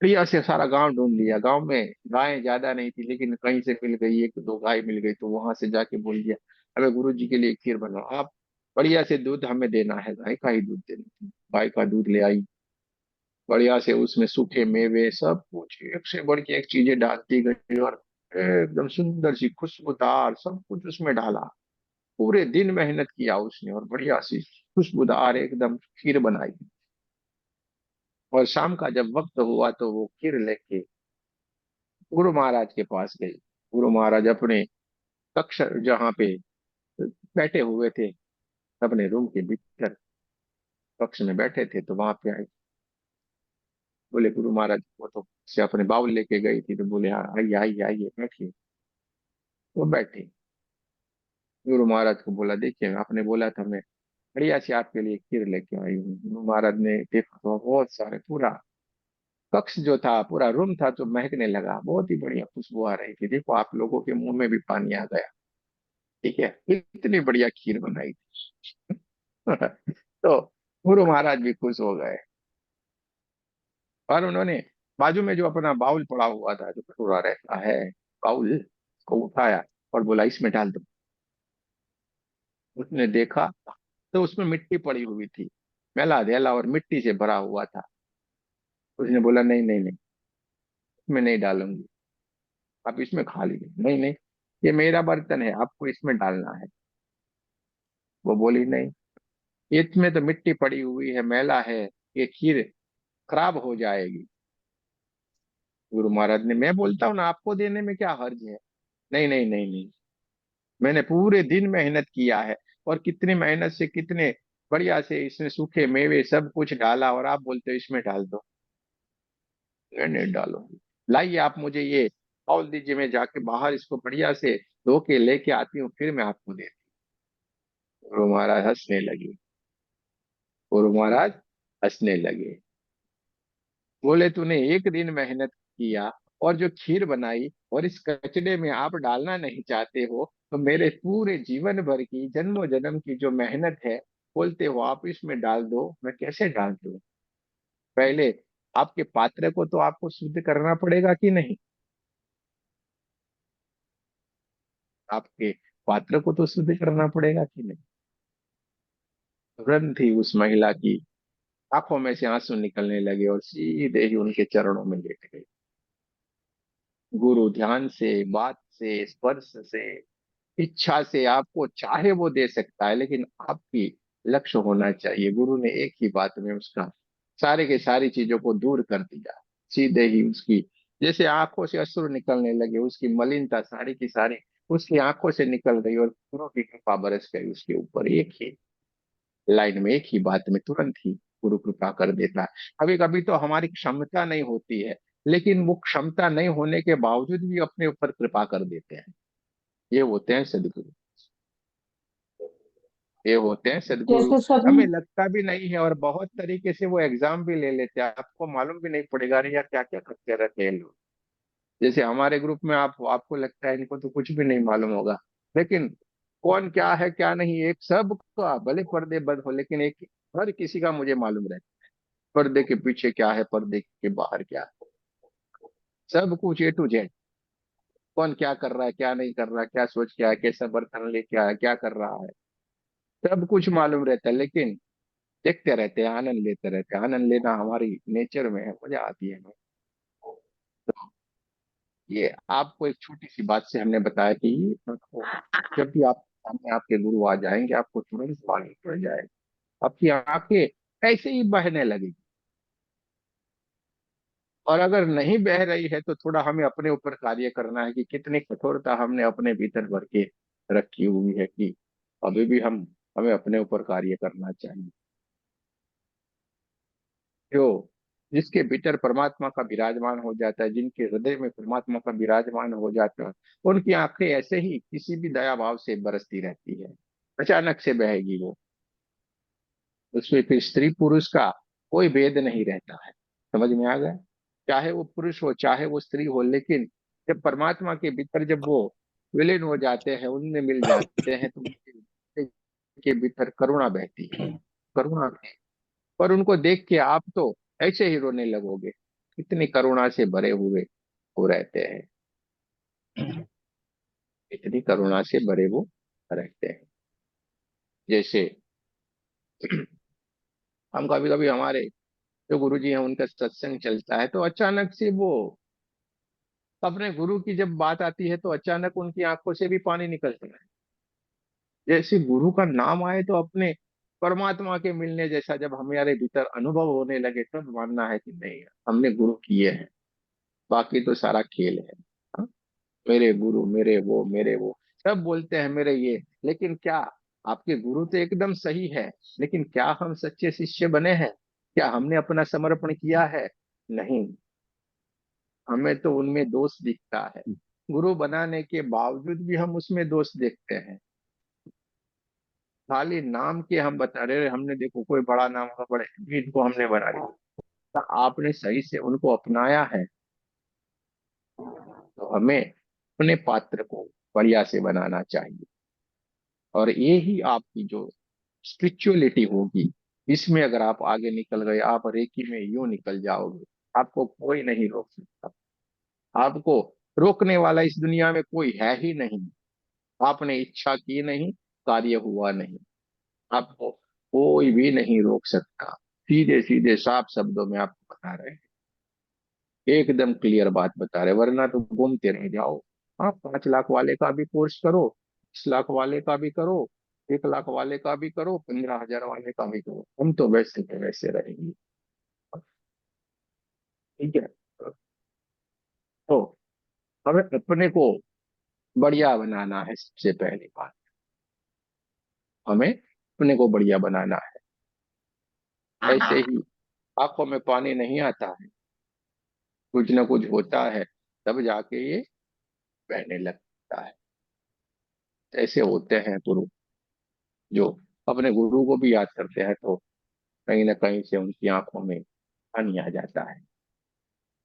A: बढ़िया से सारा गांव ढूंढ लिया, गांव में गायें ज्यादा नहीं थी, लेकिन कहीं से मिल गई, एक दो गाय मिल गई, तो वहां से जाके बोल दिया, हमें गुरु जी के लिए खीर बनाओ आप, बढ़िया से दूध हमें देना है, गाय का ही दूध देना। गाय का दूध ले आई, बढ़िया से उसमें सूखे मेवे सब कुछ एक से बढ़ के एक चीजें डालती गई, और एकदम सुंदर सी खुशबूदार सब कुछ उसमें डाला। पूरे दिन मेहनत किया उसने, और बढ़िया सी खुशबूदार एकदम खीर बनाई। और शाम का जब वक्त हुआ तो वो खीर लेके गुरु महाराज के पास गई। गुरु महाराज अपने कक्ष जहाँ पे बैठे हुए थे, अपने रूम के भीतर कक्ष में बैठे थे, तो वहां पे आई। बोले गुरु महाराज, वो तो से अपने बाउल लेके गई थी, तो बोले हाँ आइए आइए आइए बैठिए। वो बैठे। गुरु महाराज को बोला, देखिए आपने बोला था, मैं बढ़िया से आपके लिए खीर लेके आई हूँ। गुरु महाराज ने देखा तो बहुत सारे, पूरा कक्ष जो था, पूरा रूम था, तो महकने लगा, बहुत ही बढ़िया खुशबू आ रही थी। देखो आप लोगों के मुंह में भी पानी आ गया। ठीक है, इतनी बढ़िया खीर बनाई थी। तो गुरु महाराज भी खुश हो गए, और उन्होंने बाजू में जो अपना बाउल पड़ा हुआ था, जो कटोरा रहता है, बाउल को उठाया और बोला इसमें डाल दो। उसने देखा तो उसमें मिट्टी पड़ी हुई थी, मैला धैला और मिट्टी से भरा हुआ था। उसने बोला नहीं नहीं नहीं, इसमें नहीं डालूंगी, आप इसमें खा लीजिए। नहीं नहीं, ये मेरा बर्तन है, आपको इसमें डालना है। वो बोली नहीं, इसमें तो मिट्टी पड़ी हुई है, मैला है, ये खीर खराब हो जाएगी। गुरु महाराज ने, मैं बोलता हूँ ना, आपको देने में क्या हर्ज है। नहीं नहीं नहीं नहीं, मैंने पूरे दिन मेहनत किया है, और कितनी मेहनत से कितने बढ़िया से इसमें सूखे मेवे सब कुछ डाला, और आप बोलते हो इसमें डाल दो। मैं नहीं डालूंगी, लाइए आप मुझे ये बाउल दीजिए, मैं जाके बाहर इसको बढ़िया से धो के लेके आती हूँ, फिर मैं आपको देती हूँ। गुरु महाराज हंसने लगे। गुरु महाराज हंसने लगे, बोले तूने एक दिन मेहनत किया और जो खीर बनाई, और इस कचड़े में आप डालना नहीं चाहते हो, तो मेरे पूरे जीवन भर की, जन्मों जन्म की जो मेहनत है, बोलते हो आप इसमें डाल दो, मैं कैसे डाल दूं। पहले आपके पात्र को तो आपको शुद्ध करना पड़ेगा कि नहीं। आपके पात्र को तो शुद्ध करना पड़ेगा कि नहीं। तुरंत ही उस महिला की आंखों में से आंसू निकलने लगे, और सीधे ही उनके चरणों में लेट गई। गुरु ध्यान से, बात से, स्पर्श से, इच्छा से आपको चाहे वो दे सकता है, लेकिन आपकी लक्ष्य होना चाहिए। गुरु ने एक ही बात में उसका सारे के सारी चीजों को दूर कर दिया। सीधे ही उसकी जैसे आंखों से अश्रु निकलने लगे, उसकी मलिनता सारी की सारी उसकी आंखों से निकल गई, और गुरु की कृपा बरस गई उसके ऊपर। एक ही लाइन में, एक ही बात में तुरंत ही गुरु कृपा कर देता है। कभी कभी तो हमारी क्षमता नहीं होती है, लेकिन वो क्षमता नहीं होने के बावजूद भी अपने ऊपर कृपा कर देते हैं। ये होते हैं सदगुरु। ये होते हैं सदगुरु।
D: जैसे सभी।
A: हमें लगता भी नहीं है, और बहुत तरीके से वो एग्जाम भी ले लेते हैं, आपको मालूम भी नहीं पड़ेगा, अरे यार क्या क्या करते रहते हैं लोग। जैसे हमारे ग्रुप में आपको लगता है इनको तो कुछ भी नहीं मालूम होगा, लेकिन कौन क्या है क्या नहीं, एक सब का भले पर्दे बंद हो, लेकिन एक हर किसी का मुझे मालूम रहता है, पर्दे के पीछे क्या है, पर्दे के बाहर क्या है, सब कुछ A to Z। कौन क्या कर रहा है, क्या नहीं कर रहा, क्या सोच क्या है, कैसा बर्तन लेके आया, क्या कर रहा है, सब कुछ मालूम रहता है। लेकिन देखते रहते हैं, आनंद लेते रहते हैं। आनंद लेना हमारी नेचर में है, मजा आती है हमें। तो ये आपको एक छोटी सी बात से हमने बताया कि आपको जब भी आप सामने आपके गुरु आ जाएंगे, आपको तुरंत मालूम पड़ जाएगा, आपकी आंखें ऐसे ही बहने लगेगी। और अगर नहीं बह रही है, तो थोड़ा हमें अपने ऊपर कार्य करना है कि कितनी कठोरता हमने अपने भीतर भर के रखी हुई है, कि अभी भी हमें अपने ऊपर कार्य करना चाहिए। जो जिसके भीतर परमात्मा का विराजमान हो जाता है, जिनके हृदय में परमात्मा का विराजमान हो जाता है, उनकी आंखें ऐसे ही किसी भी दया भाव से बरसती रहती है, अचानक से बहेगी वो। उसमें फिर स्त्री पुरुष का कोई भेद नहीं रहता है। समझ में आ गया। चाहे वो पुरुष हो, चाहे वो स्त्री हो, लेकिन जब परमात्मा के भीतर जब वो विलीन हो जाते हैं, उनमें मिल जाते हैं, तो उनके के भीतर करुणा बहती है। करुणा, पर उनको देख के आप तो ऐसे ही रोने लगोगे, इतनी करुणा से भरे हुए वो रहते हैं, इतनी करुणा से भरे वो रहते हैं। जैसे हम कभी कभी हमारे जो गुरु जी हैं उनका सत्संग चलता है, तो अचानक से वो अपने गुरु की जब बात आती है, तो अचानक उनकी आंखों से भी पानी निकलता है। जैसे गुरु का नाम आए तो अपने परमात्मा के मिलने जैसा जब हमारे भीतर अनुभव होने लगे तब मानना है कि नहीं, हमने गुरु किए हैं, बाकी तो सारा खेल है। हाँ? मेरे गुरु, मेरे वो सब बोलते हैं मेरे ये, लेकिन क्या आपके गुरु तो एकदम सही है, लेकिन क्या हम सच्चे शिष्य बने हैं? क्या हमने अपना समर्पण किया है? नहीं, हमें तो उनमें दोष दिखता है। गुरु बनाने के बावजूद भी हम उसमें दोष देखते हैं। खाली नाम के हम बता रहे, हमने देखो कोई बड़ा नाम होगा, बड़े इनको हमने बना लिया। तो आपने सही से उनको अपनाया है, तो हमें अपने पात्र को बढ़िया से बनाना चाहिए। और ये ही आपकी जो स्पिरिचुअलिटी होगी, इसमें अगर आप आगे निकल गए, आप रेकी में यूं निकल जाओगे, आपको कोई नहीं रोक सकता। आपको रोकने वाला इस दुनिया में कोई है ही नहीं। आपने इच्छा की नहीं, कार्य हुआ नहीं, आपको कोई भी नहीं रोक सकता। सीधे सीधे साफ शब्दों में आपको बता रहे हैं, एकदम क्लियर बात बता रहे हैं, वरना तो घूमते रह जाओ। आप 5 लाख वाले का भी कोर्स करो, 10 लाख वाले का भी करो, 1 लाख वाले का भी करो, 15,000 वाले का भी करो, हम तो वैसे के वैसे रहेंगे। ठीक है। तो हमें अपने को बढ़िया बनाना है, सबसे पहली बात। हमें अपने को बढ़िया बनाना है। ऐसे ही आंखों में पानी नहीं आता है, कुछ ना कुछ होता है, तब जाके ये बहने लगता है। ऐसे होते हैं गुरु, जो अपने गुरु को भी याद करते हैं तो कहीं ना कहीं से उनकी आंखों में पानी आ जाता है।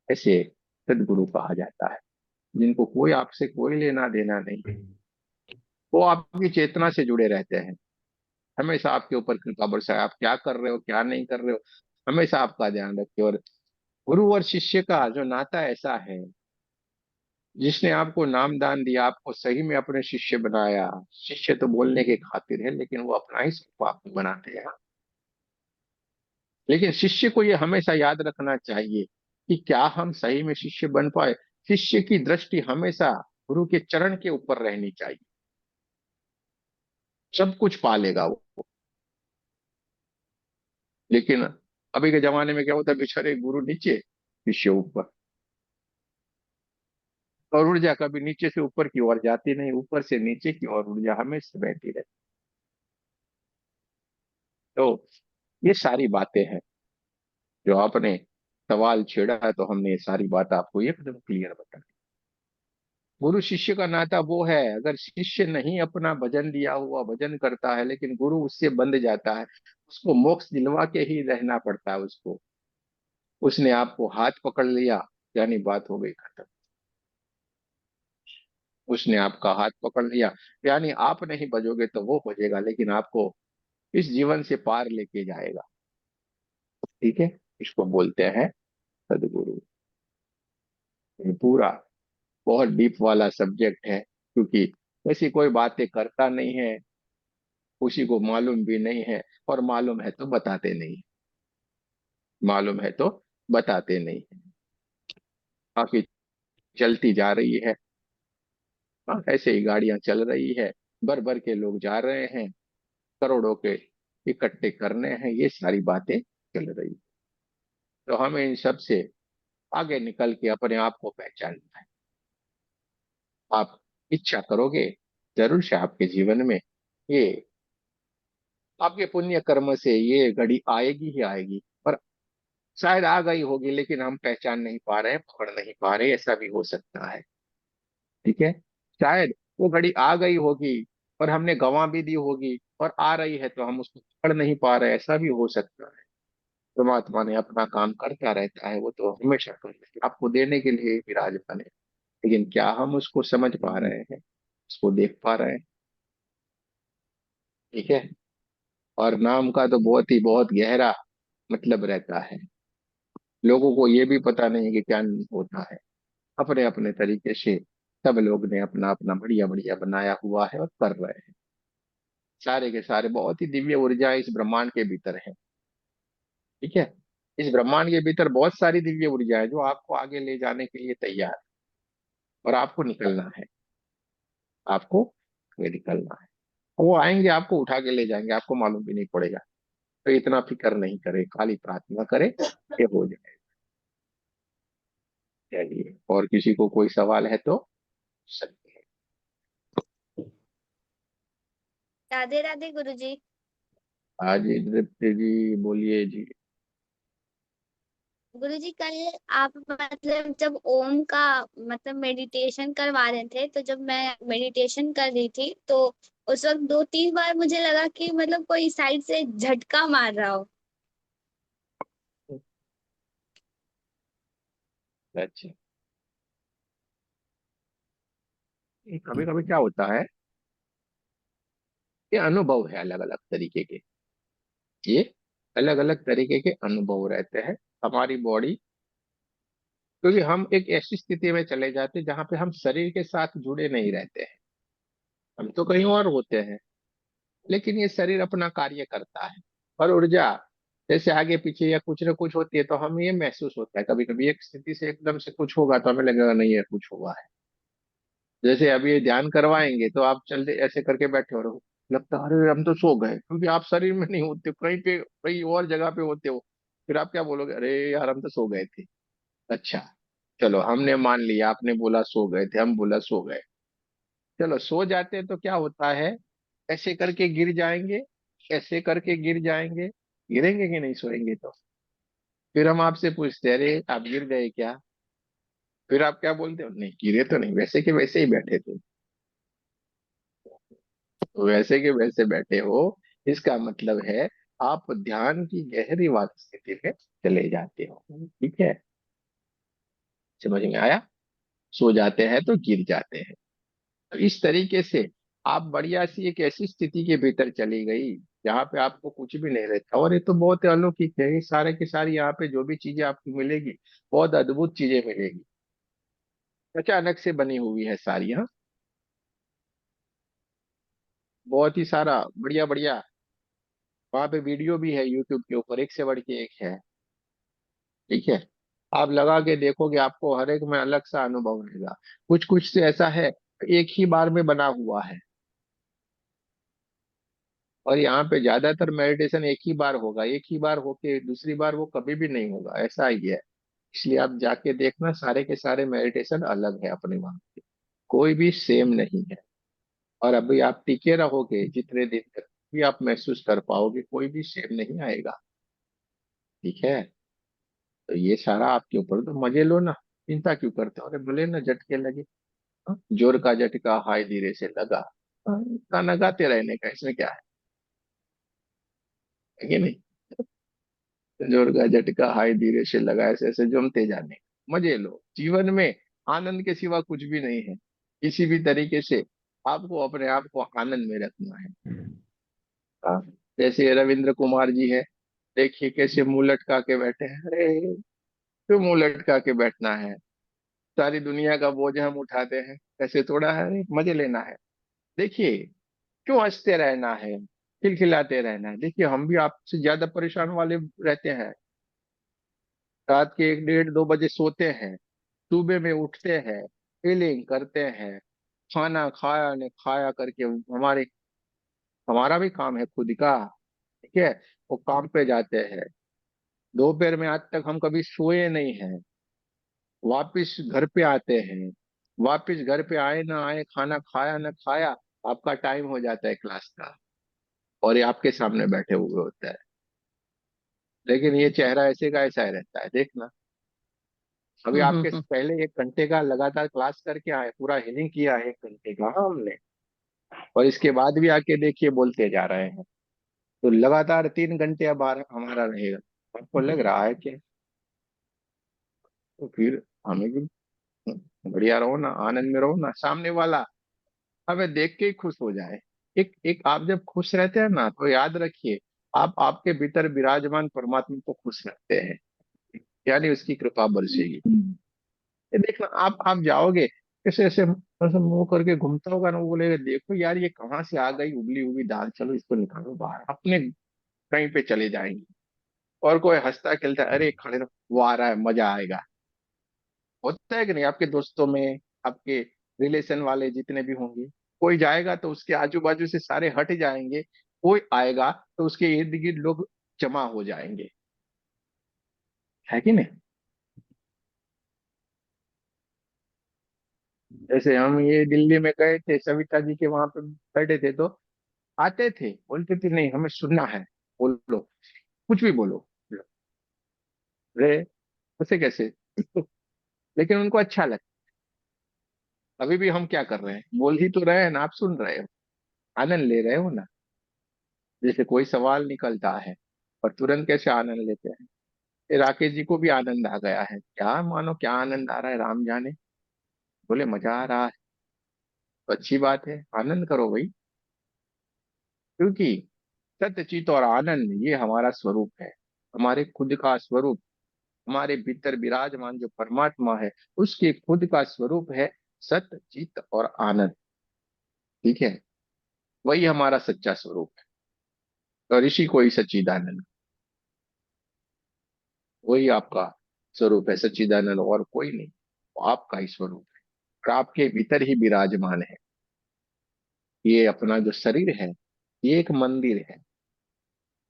A: ऐसे सदगुरु कहा जाता है, जिनको कोई आपसे कोई लेना देना नहीं, वो आपकी चेतना से जुड़े रहते हैं, हमेशा आपके ऊपर कृपा बरसाए, आप क्या कर रहे हो क्या नहीं कर रहे हो, हमेशा आपका ध्यान रखे। और गुरु और शिष्य का जो नाता ऐसा है, जिसने आपको नाम दान दिया, आपको सही में अपने शिष्य बनाया। शिष्य तो बोलने के खातिर है, लेकिन वो अपना ही स्वरूप आपको बनाते हैं। लेकिन शिष्य को ये हमेशा याद रखना चाहिए कि क्या हम सही में शिष्य बन पाए। शिष्य की दृष्टि हमेशा गुरु के चरण के ऊपर रहनी चाहिए, सब कुछ पालेगा वो। लेकिन अभी के जमाने में क्या होता है, बेचारे गुरु नीचे, शिष्य ऊपर, और ऊर्जा कभी नीचे से ऊपर की ओर जाती नहीं, ऊपर से नीचे की ओर ऊर्जा हमेशा बहती रहती। तो ये सारी बातें हैं जो आपने सवाल छेड़ा है, तो हमने ये सारी बात आपको एकदम क्लियर बता दी। गुरु शिष्य का नाता वो है, अगर शिष्य नहीं अपना भजन दिया हुआ भजन करता है, लेकिन गुरु उससे बंध जाता है, उसको मोक्ष दिलवा के ही रहना पड़ता है उसको। उसने आपको हाथ पकड़ लिया, यानी बात हो गई खत्म। उसने आपका हाथ पकड़ लिया, यानी आप नहीं बजोगे तो वो बजेगा, लेकिन आपको इस जीवन से पार लेके जाएगा। ठीक है, इसको बोलते हैं सदगुरु। ये पूरा बहुत डीप वाला सब्जेक्ट है, क्योंकि ऐसी कोई बातें करता नहीं है, उसी को मालूम भी नहीं है, और मालूम है तो बताते नहीं, मालूम है तो बताते नहीं। बाकी चलती जा रही है। हाँ, ऐसे ही गाड़ियां चल रही है, भर भर के लोग जा रहे हैं, करोड़ों के इकट्ठे करने हैं, ये सारी बातें चल रही। तो हमें इन सब से आगे निकल के अपने आप को पहचानना है। आप इच्छा करोगे, जरूर से आपके जीवन में ये, आपके पुण्य कर्म से ये घड़ी आएगी ही आएगी। पर शायद आ गई होगी, लेकिन हम पहचान नहीं पा रहे हैं, पकड़ नहीं पा रहे, ऐसा भी हो सकता है। ठीक है, शायद वो घड़ी आ गई होगी और हमने गंवा भी दी होगी, और आ रही है तो हम उसको पकड़ नहीं पा रहे, ऐसा भी हो सकता है। परमात्मा ने अपना काम करता रहता है, वो तो हमेशा आपको देने के लिए विराजमान है। लेकिन क्या हम उसको समझ पा रहे हैं, उसको देख पा रहे हैं? ठीक है। और नाम का तो बहुत गहरा मतलब रहता है। लोगों को ये भी पता नहीं कि क्या होता है। अपने अपने तरीके से सब लोग ने अपना अपना बढ़िया बढ़िया बनाया हुआ है और कर रहे हैं। सारे के सारे बहुत ही दिव्य ऊर्जा इस ब्रह्मांड के भीतर है। ठीक है, इस ब्रह्मांड के भीतर बहुत सारी दिव्य ऊर्जा है, जो आपको आगे ले जाने के लिए तैयार है। और आपको निकलना है, आपको आगे निकलना है। वो आएंगे, आपको उठा के ले जाएंगे, आपको मालूम भी नहीं पड़ेगा। तो इतना फिक्र नहीं करे, खाली प्रार्थना करे, ये हो जाए। चलिए, और किसी को कोई सवाल है तो सकते हैं।
E: राधे राधे गुरुजी।
A: हाँ जी दीप्ति जी, बोलिए जी।
E: गुरुजी कल आप मतलब जब ओम का मतलब मेडिटेशन करवा रहे थे, तो जब मैं मेडिटेशन कर रही थी तो उस वक्त 2-3 बार मुझे लगा कि मतलब कोई साइड से झटका मार रहा हो।
A: अच्छा, कभी कभी क्या होता है, ये अनुभव है अलग अलग तरीके के। ये अलग अलग तरीके के अनुभव रहते हैं हमारी बॉडी, क्योंकि हम एक ऐसी स्थिति में चले जाते हैं जहां पे हम शरीर के साथ जुड़े नहीं रहते हैं। हम तो कहीं और होते हैं, लेकिन ये शरीर अपना कार्य करता है। और ऊर्जा जैसे आगे पीछे या कुछ ना कुछ होती है, तो हमें ये महसूस होता है। कभी कभी एक स्थिति से एकदम से कुछ होगा तो हमें लगेगा नहीं है कुछ हुआ है। जैसे अभी ये ध्यान करवाएंगे तो आप चलते ऐसे करके बैठे हो रहो, लगता है अरे हम तो सो गए, क्योंकि आप शरीर में नहीं होते, कहीं पे कहीं और जगह पे होते हो। फिर आप क्या बोलोगे, अरे यार हम तो सो गए थे। अच्छा, चलो हमने मान लिया, आपने बोला सो गए थे, हम बोला सो गए। चलो सो जाते हैं तो क्या होता है, ऐसे करके गिर जाएंगे, ऐसे करके गिर जाएंगे, गिरेंगे कि नहीं सोएंगे तो। फिर हम आपसे पूछते हैं, अरे आप गिर गए क्या? फिर आप क्या बोलते हो, नहीं गिरे तो नहीं, वैसे के वैसे ही बैठे थे। तो वैसे के वैसे बैठे हो, इसका मतलब है आप ध्यान की गहरी वाली स्थिति में चले जाते हो। ठीक है, समझ में आया? सो जाते हैं तो गिर जाते हैं। तो इस तरीके से आप बढ़िया सी एक ऐसी स्थिति के भीतर चली गई जहाँ पे आपको कुछ भी नहीं रहता। और ये तो बहुत ही अलौकिक है, ये सारे की सारी यहाँ पे जो भी चीजें आपको मिलेगी, बहुत अद्भुत चीजें मिलेगी, अचानक से बनी हुई है सारी। हाँ, बहुत ही सारा बढ़िया बढ़िया वहाँ पे वीडियो भी है यूट्यूब के ऊपर, एक से बढ़ के एक है। ठीक है, आप लगा के देखोगे, आपको हर एक में अलग सा अनुभव रहेगा। कुछ कुछ से ऐसा है एक ही बार में बना हुआ है, और यहाँ पे ज्यादातर मेडिटेशन एक ही बार होगा, एक ही बार होके दूसरी बार वो कभी भी नहीं होगा, ऐसा ही है। इसलिए आप जाके देखना, सारे के सारे मेडिटेशन अलग है अपने वहां के, कोई भी सेम नहीं है। और अभी आप टिके रहोगे जितने दिन तक भी आप महसूस कर पाओगे, कोई भी सेम नहीं आएगा। ठीक है, तो ये सारा आपके ऊपर, तो मजे लो ना, चिंता क्यों करते हो? अरे भले ना झटके लगे, हाँ? जोर का झटका हाय धीरे से लगा, हाँ, गाना गाते रहने का, इसमें क्या है कि नहीं? जोर का झटका हाय धीरे से लगा, ऐसे ऐसे जमते जाने, मजे लो। जीवन में आनंद के सिवा कुछ भी नहीं है। किसी भी तरीके से आपको अपने आप को आनंद में रखना है। हाँ, जैसे रविंद्र कुमार जी है, देखिए कैसे मुंह लटका के बैठे हैं। अरे क्यों मुंह लटका के बैठना है? सारी दुनिया का बोझ हम उठाते हैं, ऐसे थोड़ा है, अरे मजे लेना है। देखिए, क्यों हंसते रहना है, खिलखिलाते रहना है? देखिए हम भी आपसे ज्यादा परेशान वाले रहते हैं, रात के 1, 1:30, 2 बजे सोते हैं, सुबह में उठते हैं, फीलिंग करते हैं, खाना खाया ने खाया करके हमारे हमारा भी काम है खुद का। ठीक है, वो काम पे जाते हैं, दोपहर में आज तक हम कभी सोए नहीं हैं, वापिस घर पे आते हैं, वापिस घर पे आए ना आए, खाना खाया ना खाया, आपका टाइम हो जाता है क्लास का, और ये आपके सामने बैठे हुए होता है। लेकिन ये चेहरा ऐसे का ऐसा ही रहता है, देखना। अभी आपके
B: हम्म।
A: पहले 1 घंटे का लगातार क्लास करके आए, पूरा हीलिंग किया है 1 घंटे का, हाँ, हमने। और इसके बाद भी आके देखिए बोलते जा रहे हैं, तो लगातार 3 घंटे अब हमारा रहेगा। आपको लग रहा है कि, तो फिर हमें भी बढ़िया रहो ना, आनंद में रहो ना, सामने वाला हमें देख के ही खुश हो जाए। एक एक आप जब खुश रहते हैं ना, तो याद रखिए, आप आपके भीतर विराजमान परमात्मा को खुश रखते हैं, यानी उसकी कृपा बरसेगी। ये देखना, आप जाओगे, ऐसे ऐसे ऐसे मुंह करके घूमता होगा ना, वो बोलेगा देखो यार ये कहाँ से आ गई उबली हुई दाल, चलो इसको निकालो बाहर, अपने कहीं पे चले जाएंगे। और कोई हंसता खेलता है, अरे खड़े रहो, वो आ रहा है, मजा आएगा। होता है कि नहीं आपके दोस्तों में, आपके रिलेशन वाले जितने भी होंगे, कोई जाएगा तो उसके आजू बाजू से सारे हट जाएंगे, कोई आएगा तो उसके इर्द गिर्द लोग जमा हो जाएंगे, है कि नहीं? जैसे हम ये दिल्ली में गए थे, सविता जी के वहां पे बैठे थे, तो आते थे, बोलते थे नहीं हमें सुनना है, बोलो कुछ भी बोलो। रे ऐसे कैसे? लेकिन उनको अच्छा लगता। अभी भी हम क्या कर रहे हैं, बोल ही तो रहे हैं ना, आप सुन रहे हो, आनंद ले रहे हो ना। जैसे कोई सवाल निकलता है और तुरंत कैसे आनंद लेते हैं। ये राकेश जी को भी आनंद आ गया है, क्या मानो क्या आनंद आ रहा है राम जाने। बोले मजा आ रहा है, तो अच्छी बात है, आनंद करो भाई। क्योंकि सत्य चित और आनंद ये हमारा स्वरूप है, हमारे खुद का स्वरूप। हमारे भीतर विराजमान जो परमात्मा है, उसके खुद का स्वरूप है सत्य चित और आनंद। ठीक है, वही हमारा सच्चा स्वरूप है, और इसी को ही सच्चिदानंद, वही आपका स्वरूप है सच्चिदानंद, और कोई नहीं, वो आपका ही स्वरूप है, और आपके भीतर ही विराजमान है। ये अपना जो शरीर है, ये एक मंदिर है।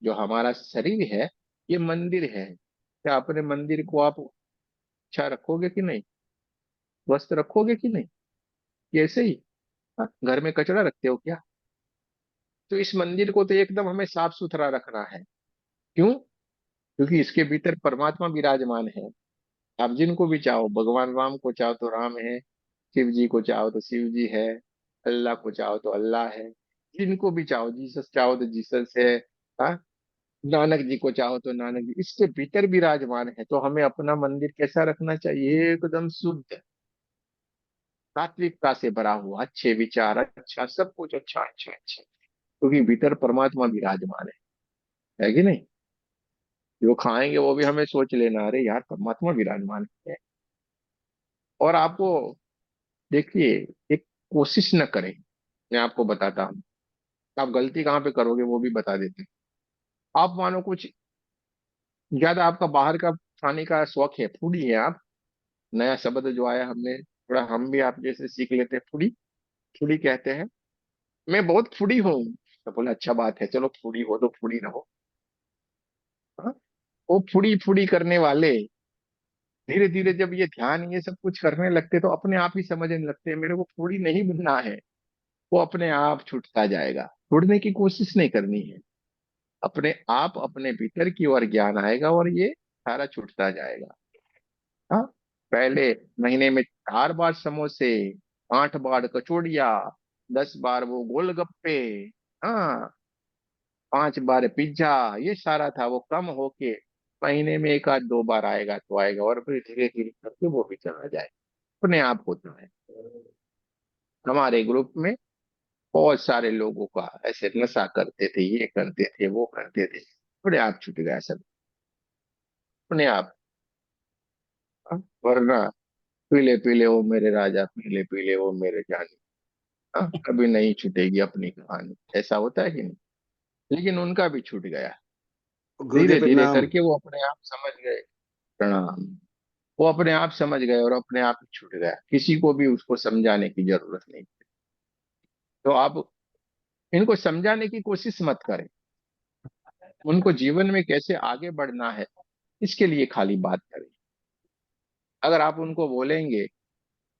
A: जो हमारा शरीर है, ये मंदिर है। क्या अपने मंदिर को आप अच्छा रखोगे कि नहीं, स्वस्थ रखोगे कि नहीं? ये ऐसे ही, हाँ, घर में कचरा रखते हो क्या? तो इस मंदिर को तो एकदम हमें साफ सुथरा रखना है। क्यों? क्योंकि इसके भीतर परमात्मा विराजमान है। आप जिनको भी चाहो, भगवान राम को चाहो तो राम है, शिव जी को चाहो तो शिव जी है, अल्लाह को चाहो तो अल्लाह है, जिनको भी चाहो, जीसस चाहो तो जीसस है, हाँ, नानक जी को चाहो तो नानक जी, इसके भीतर विराजमान है। तो हमें अपना मंदिर कैसा रखना चाहिए? एकदम शुद्ध, सात्विकता से भरा हुआ, अच्छे विचार, अच्छा सब कुछ, अच्छा अच्छा अच्छा, क्योंकि भीतर परमात्मा विराजमान है कि नहीं? जो खाएंगे वो भी हमें सोच लेना, अरे यार परमात्मा विराजमान है। और आपको देखिए, एक कोशिश न करें, मैं आपको बताता हूँ, आप गलती कहाँ पे करोगे वो भी बता देते हैं। आप मानो कुछ ज्यादा आपका बाहर का खाने का शौक है, फूडी है आप, नया शब्द जो आया हमने थोड़ा, हम भी आप जैसे सीख लेते हैं, फूडी, फूडी कहते हैं, मैं बहुत फूडी हूँ। तो बोला अच्छा बात है, चलो फूडी हो तो फूडी रहो। हाँ? वो फूडी फूडी करने वाले धीरे धीरे जब ये ध्यान ये सब कुछ करने लगते, तो अपने आप ही समझने लगते हैं मेरे को फूडी नहीं बनना है। वो अपने आप छूटता जाएगा, छोड़ने की कोशिश नहीं करनी है, अपने आप अपने भीतर की ओर ज्ञान आएगा और ये सारा छूटता जाएगा। हाँ, पहले महीने में 4 बार समोसे, 8 बार कचौड़िया, 10 बार वो गोलगप्पे, हाँ, 5 बार पिज्जा, ये सारा था, वो कम होके महीने में 1 आध 2 बार आएगा तो आएगा, और फिर धीरे धीरे करके वो भी चला जाए, अपने आप होता है। हमारे ग्रुप में बहुत सारे लोगों का ऐसे नशा करते थे, ये करते थे वो करते थे, अपने आप छूट गया सब, अपने आप। हाँ, वरना पीले पीले वो मेरे राजा, पीले पीले वो मेरे जानी, हाँ, कभी नहीं छूटेगी अपनी कहानी, ऐसा होता है कि नहीं? लेकिन उनका भी छूट गया, धीरे
F: गुरुदेव
A: धीरे
F: प्रणाम।
A: करके वो अपने आप समझ गए। प्रणाम। वो अपने आप समझ गए और अपने आप ही छूट गया, किसी को भी उसको समझाने की जरूरत नहीं। तो आप इनको समझाने की कोशिश मत करें, उनको जीवन में कैसे आगे बढ़ना है इसके लिए खाली बात करें। अगर आप उनको बोलेंगे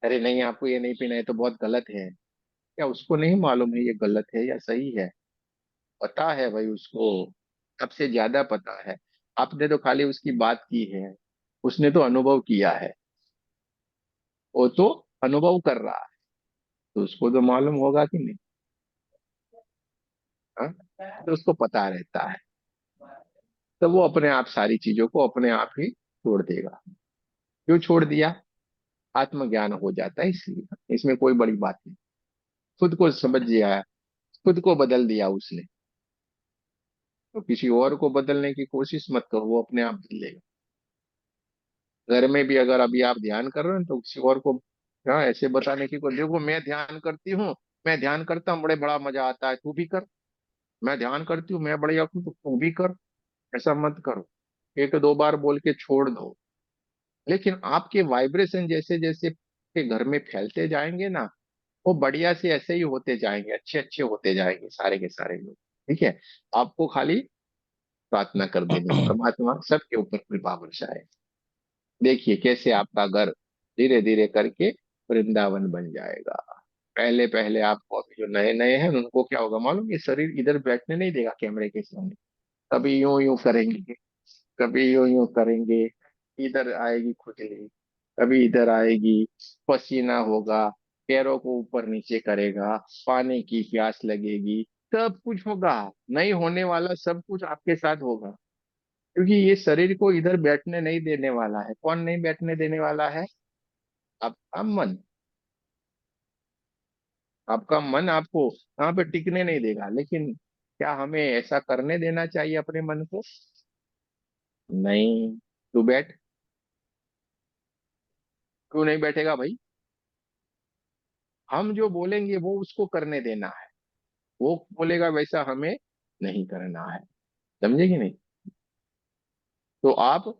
A: अरे नहीं आपको ये नहीं पीना है तो बहुत गलत है, क्या उसको नहीं मालूम है ये गलत है या सही है? पता है भाई उसको, सबसे ज्यादा पता है। आपने तो खाली उसकी बात की है, उसने तो अनुभव किया है, वो तो अनुभव कर रहा है, तो उसको तो मालूम होगा कि नहीं? हाँ? तो उसको पता रहता है, तो वो अपने आप सारी चीजों को अपने आप ही छोड़ देगा। क्यों छोड़ दिया? आत्मज्ञान हो जाता है इसलिए, इसमें कोई बड़ी बात नहीं। खुद को समझ लिया, खुद को बदल दिया उसने, तो किसी और को बदलने की कोशिश मत करो, वो अपने आप बदलेगा। घर में भी अगर अभी आप ध्यान कर रहे हो तो किसी और को, हाँ, ऐसे बताने की कोई, देखो मैं ध्यान करती हूँ, मैं ध्यान करता हूँ, बड़े बड़ा मजा आता है, तू भी कर। मैं ध्यान करती हूँ, मैं बढ़िया हूँ, तो तू भी कर। ऐसा मत करो, 1 2 बार बोल के छोड़ दो। लेकिन आपके वाइब्रेशन जैसे जैसे के घर में फैलते जाएंगे ना, वो बढ़िया से ऐसे ही होते जाएंगे, अच्छे अच्छे होते जाएंगे सारे के सारे लोग। ठीक है, आपको खाली प्रार्थना कर देनी, परमात्मा सबके ऊपर कृपा बरसाए। देखिए कैसे आपका घर धीरे धीरे करके वृंदावन बन जाएगा। पहले पहले आपको, अभी जो नए नए हैं उनको क्या होगा मालूम, ये शरीर इधर बैठने नहीं देगा कैमरे के सामने। कभी यूं यूं करेंगे, कभी यूं यूं करेंगे, इधर आएगी खुजली, कभी इधर आएगी, पसीना होगा, पैरों को ऊपर नीचे करेगा, पानी की प्यास लगेगी, सब कुछ होगा। नहीं होने वाला सब कुछ आपके साथ होगा, क्योंकि ये शरीर को इधर बैठने नहीं देने वाला है। कौन नहीं बैठने देने वाला है? आपका मन। आपका मन आपको यहाँ पे टिकने नहीं देगा। लेकिन क्या हमें ऐसा करने देना चाहिए अपने मन को? नहीं। तू बैठ। क्यों नहीं बैठेगा भाई? हम जो बोलेंगे वो उसको करने देना है, वो बोलेगा वैसा हमें नहीं करना है। समझे कि नहीं? तो आप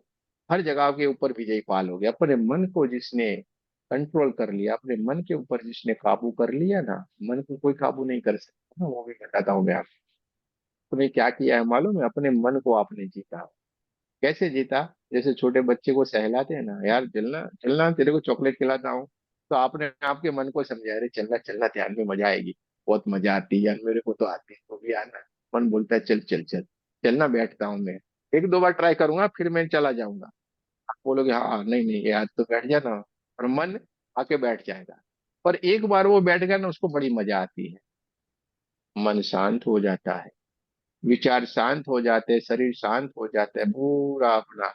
A: हर जगह के ऊपर विजय पालोगे। अपने मन को जिसने कंट्रोल कर लिया, अपने मन के ऊपर जिसने काबू कर लिया ना, मन को कोई काबू नहीं कर सकता। वो भी बताता हूँ मैं आपको। तुम्हें क्या किया है मालूम है? अपने मन को आपने जीता। कैसे जीता? जैसे छोटे बच्चे को सहलाते हैं ना, यार चलना चलना, तेरे को चॉकलेट खिलाता हूँ। तो आपने आपके मन को समझाया, अरे चलना चलना, ध्यान में मजा आएगी, बहुत मजा आती है यार, मेरे को तो आती है, तो भी आना। मन बोलता है चल चल चल। चलना, बैठता हूँ मैं, एक दो बार ट्राई करूंगा फिर मैं चला जाऊंगा। आप बोलोगे हाँ नहीं नहीं यार तो बैठ जाना, और मन आके बैठ जाएगा। पर एक बार वो बैठ गया ना, उसको बड़ी मजा आती है। मन शांत हो जाता है, विचार शांत हो जाते हैं, शरीर शांत हो जाता है, पूरा अपना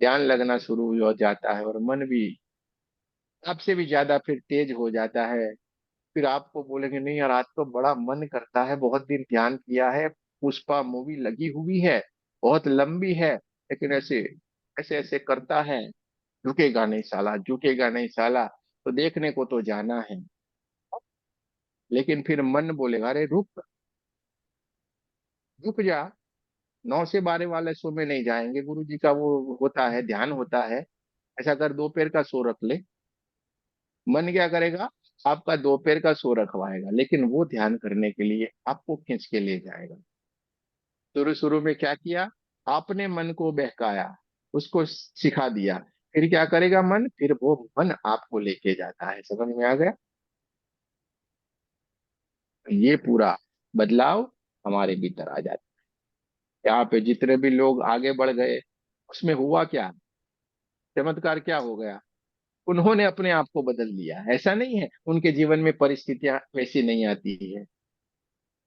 A: ध्यान लगना शुरू हो जाता है, और मन भी आपसे भी ज्यादा फिर तेज हो जाता है। फिर आपको बोलेंगे नहीं यार, आज तो बड़ा मन करता है, बहुत दिन ध्यान किया है, पुष्पा मूवी लगी हुई है, बहुत लंबी है, लेकिन ऐसे ऐसे ऐसे करता है, झुकेगा नहीं साला, झुकेगा नहीं साला, तो देखने को तो जाना है। लेकिन फिर मन बोलेगा अरे रुक, रुक जा, 9 से 12 वाले शो में नहीं जाएंगे, गुरु जी का वो होता है, ध्यान होता है। ऐसा कर, दोपहर का शो रख ले। मन क्या करेगा? आपका दोपहर का शो रखवाएगा, लेकिन वो ध्यान करने के लिए आपको खींच के ले जाएगा। शुरू शुरू में क्या किया? आपने मन को बहकाया, उसको सिखा दिया। फिर क्या करेगा मन? फिर वो मन आपको लेके जाता है। समझ में आ गया? ये पूरा बदलाव हमारे भीतर आ जाता है। यहाँ पे जितने भी लोग आगे बढ़ गए, उसमें हुआ क्या? चमत्कार क्या हो गया? उन्होंने अपने आप को बदल लिया। ऐसा नहीं है उनके जीवन में परिस्थितियां वैसी नहीं आती है,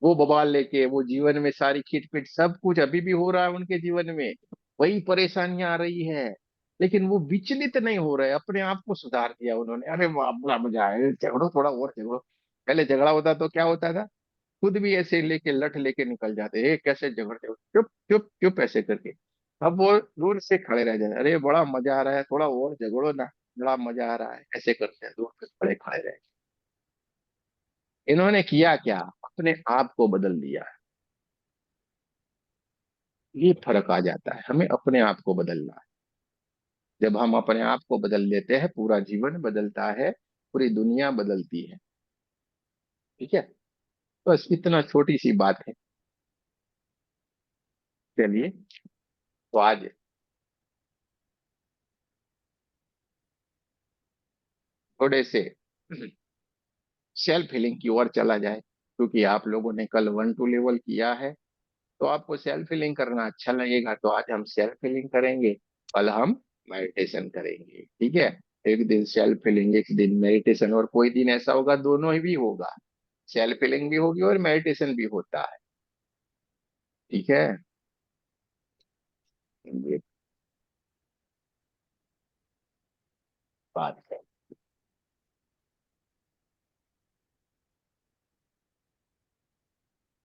A: वो बवाल लेके, वो जीवन में सारी खिटपिट सब कुछ अभी भी हो रहा है उनके जीवन में, वही परेशानियां आ रही है, लेकिन वो विचलित नहीं हो रहे। अपने आप को सुधार दिया उन्होंने। अरे वाह, बड़ा मजा आया, झगड़ो थोड़ा और झगड़ो। पहले झगड़ा होता तो क्या होता था? खुद भी ऐसे लेके लठ लेके निकल जाते, कैसे झगड़ते हो, चुप चुप चुप ऐसे करके। अब वो दूर से खड़े रह जाते, अरे बड़ा मजा आ रहा है, थोड़ा और झगड़ो ना, बड़ा मजा आ रहा है, ऐसे करते हैं, दूर से खड़े खड़े रहे। इन्होंने किया क्या? अपने आप को बदल दिया। ये फर्क आ जाता है, हमें अपने आप को बदलना है। जब हम अपने आप को बदल लेते हैं, पूरा जीवन बदलता है, पूरी दुनिया बदलती है। ठीक है, बस इतना छोटी सी बात है। चलिए, तो आज थोड़े से सेल्फ हीलिंग की ओर चला जाए, क्योंकि आप लोगों ने कल 1 to लेवल किया है, तो आपको सेल्फ हीलिंग करना अच्छा लगेगा, तो आज हम सेल्फ हीलिंग करेंगे, कल हम मेडिटेशन करेंगे। ठीक है, एक दिन सेल्फ हीलिंग, एक दिन मेडिटेशन, और कोई दिन ऐसा होगा दोनों ही भी होगा, सेल्फ हीलिंग भी होगी और मेडिटेशन भी होता है। ठीक है, ये बात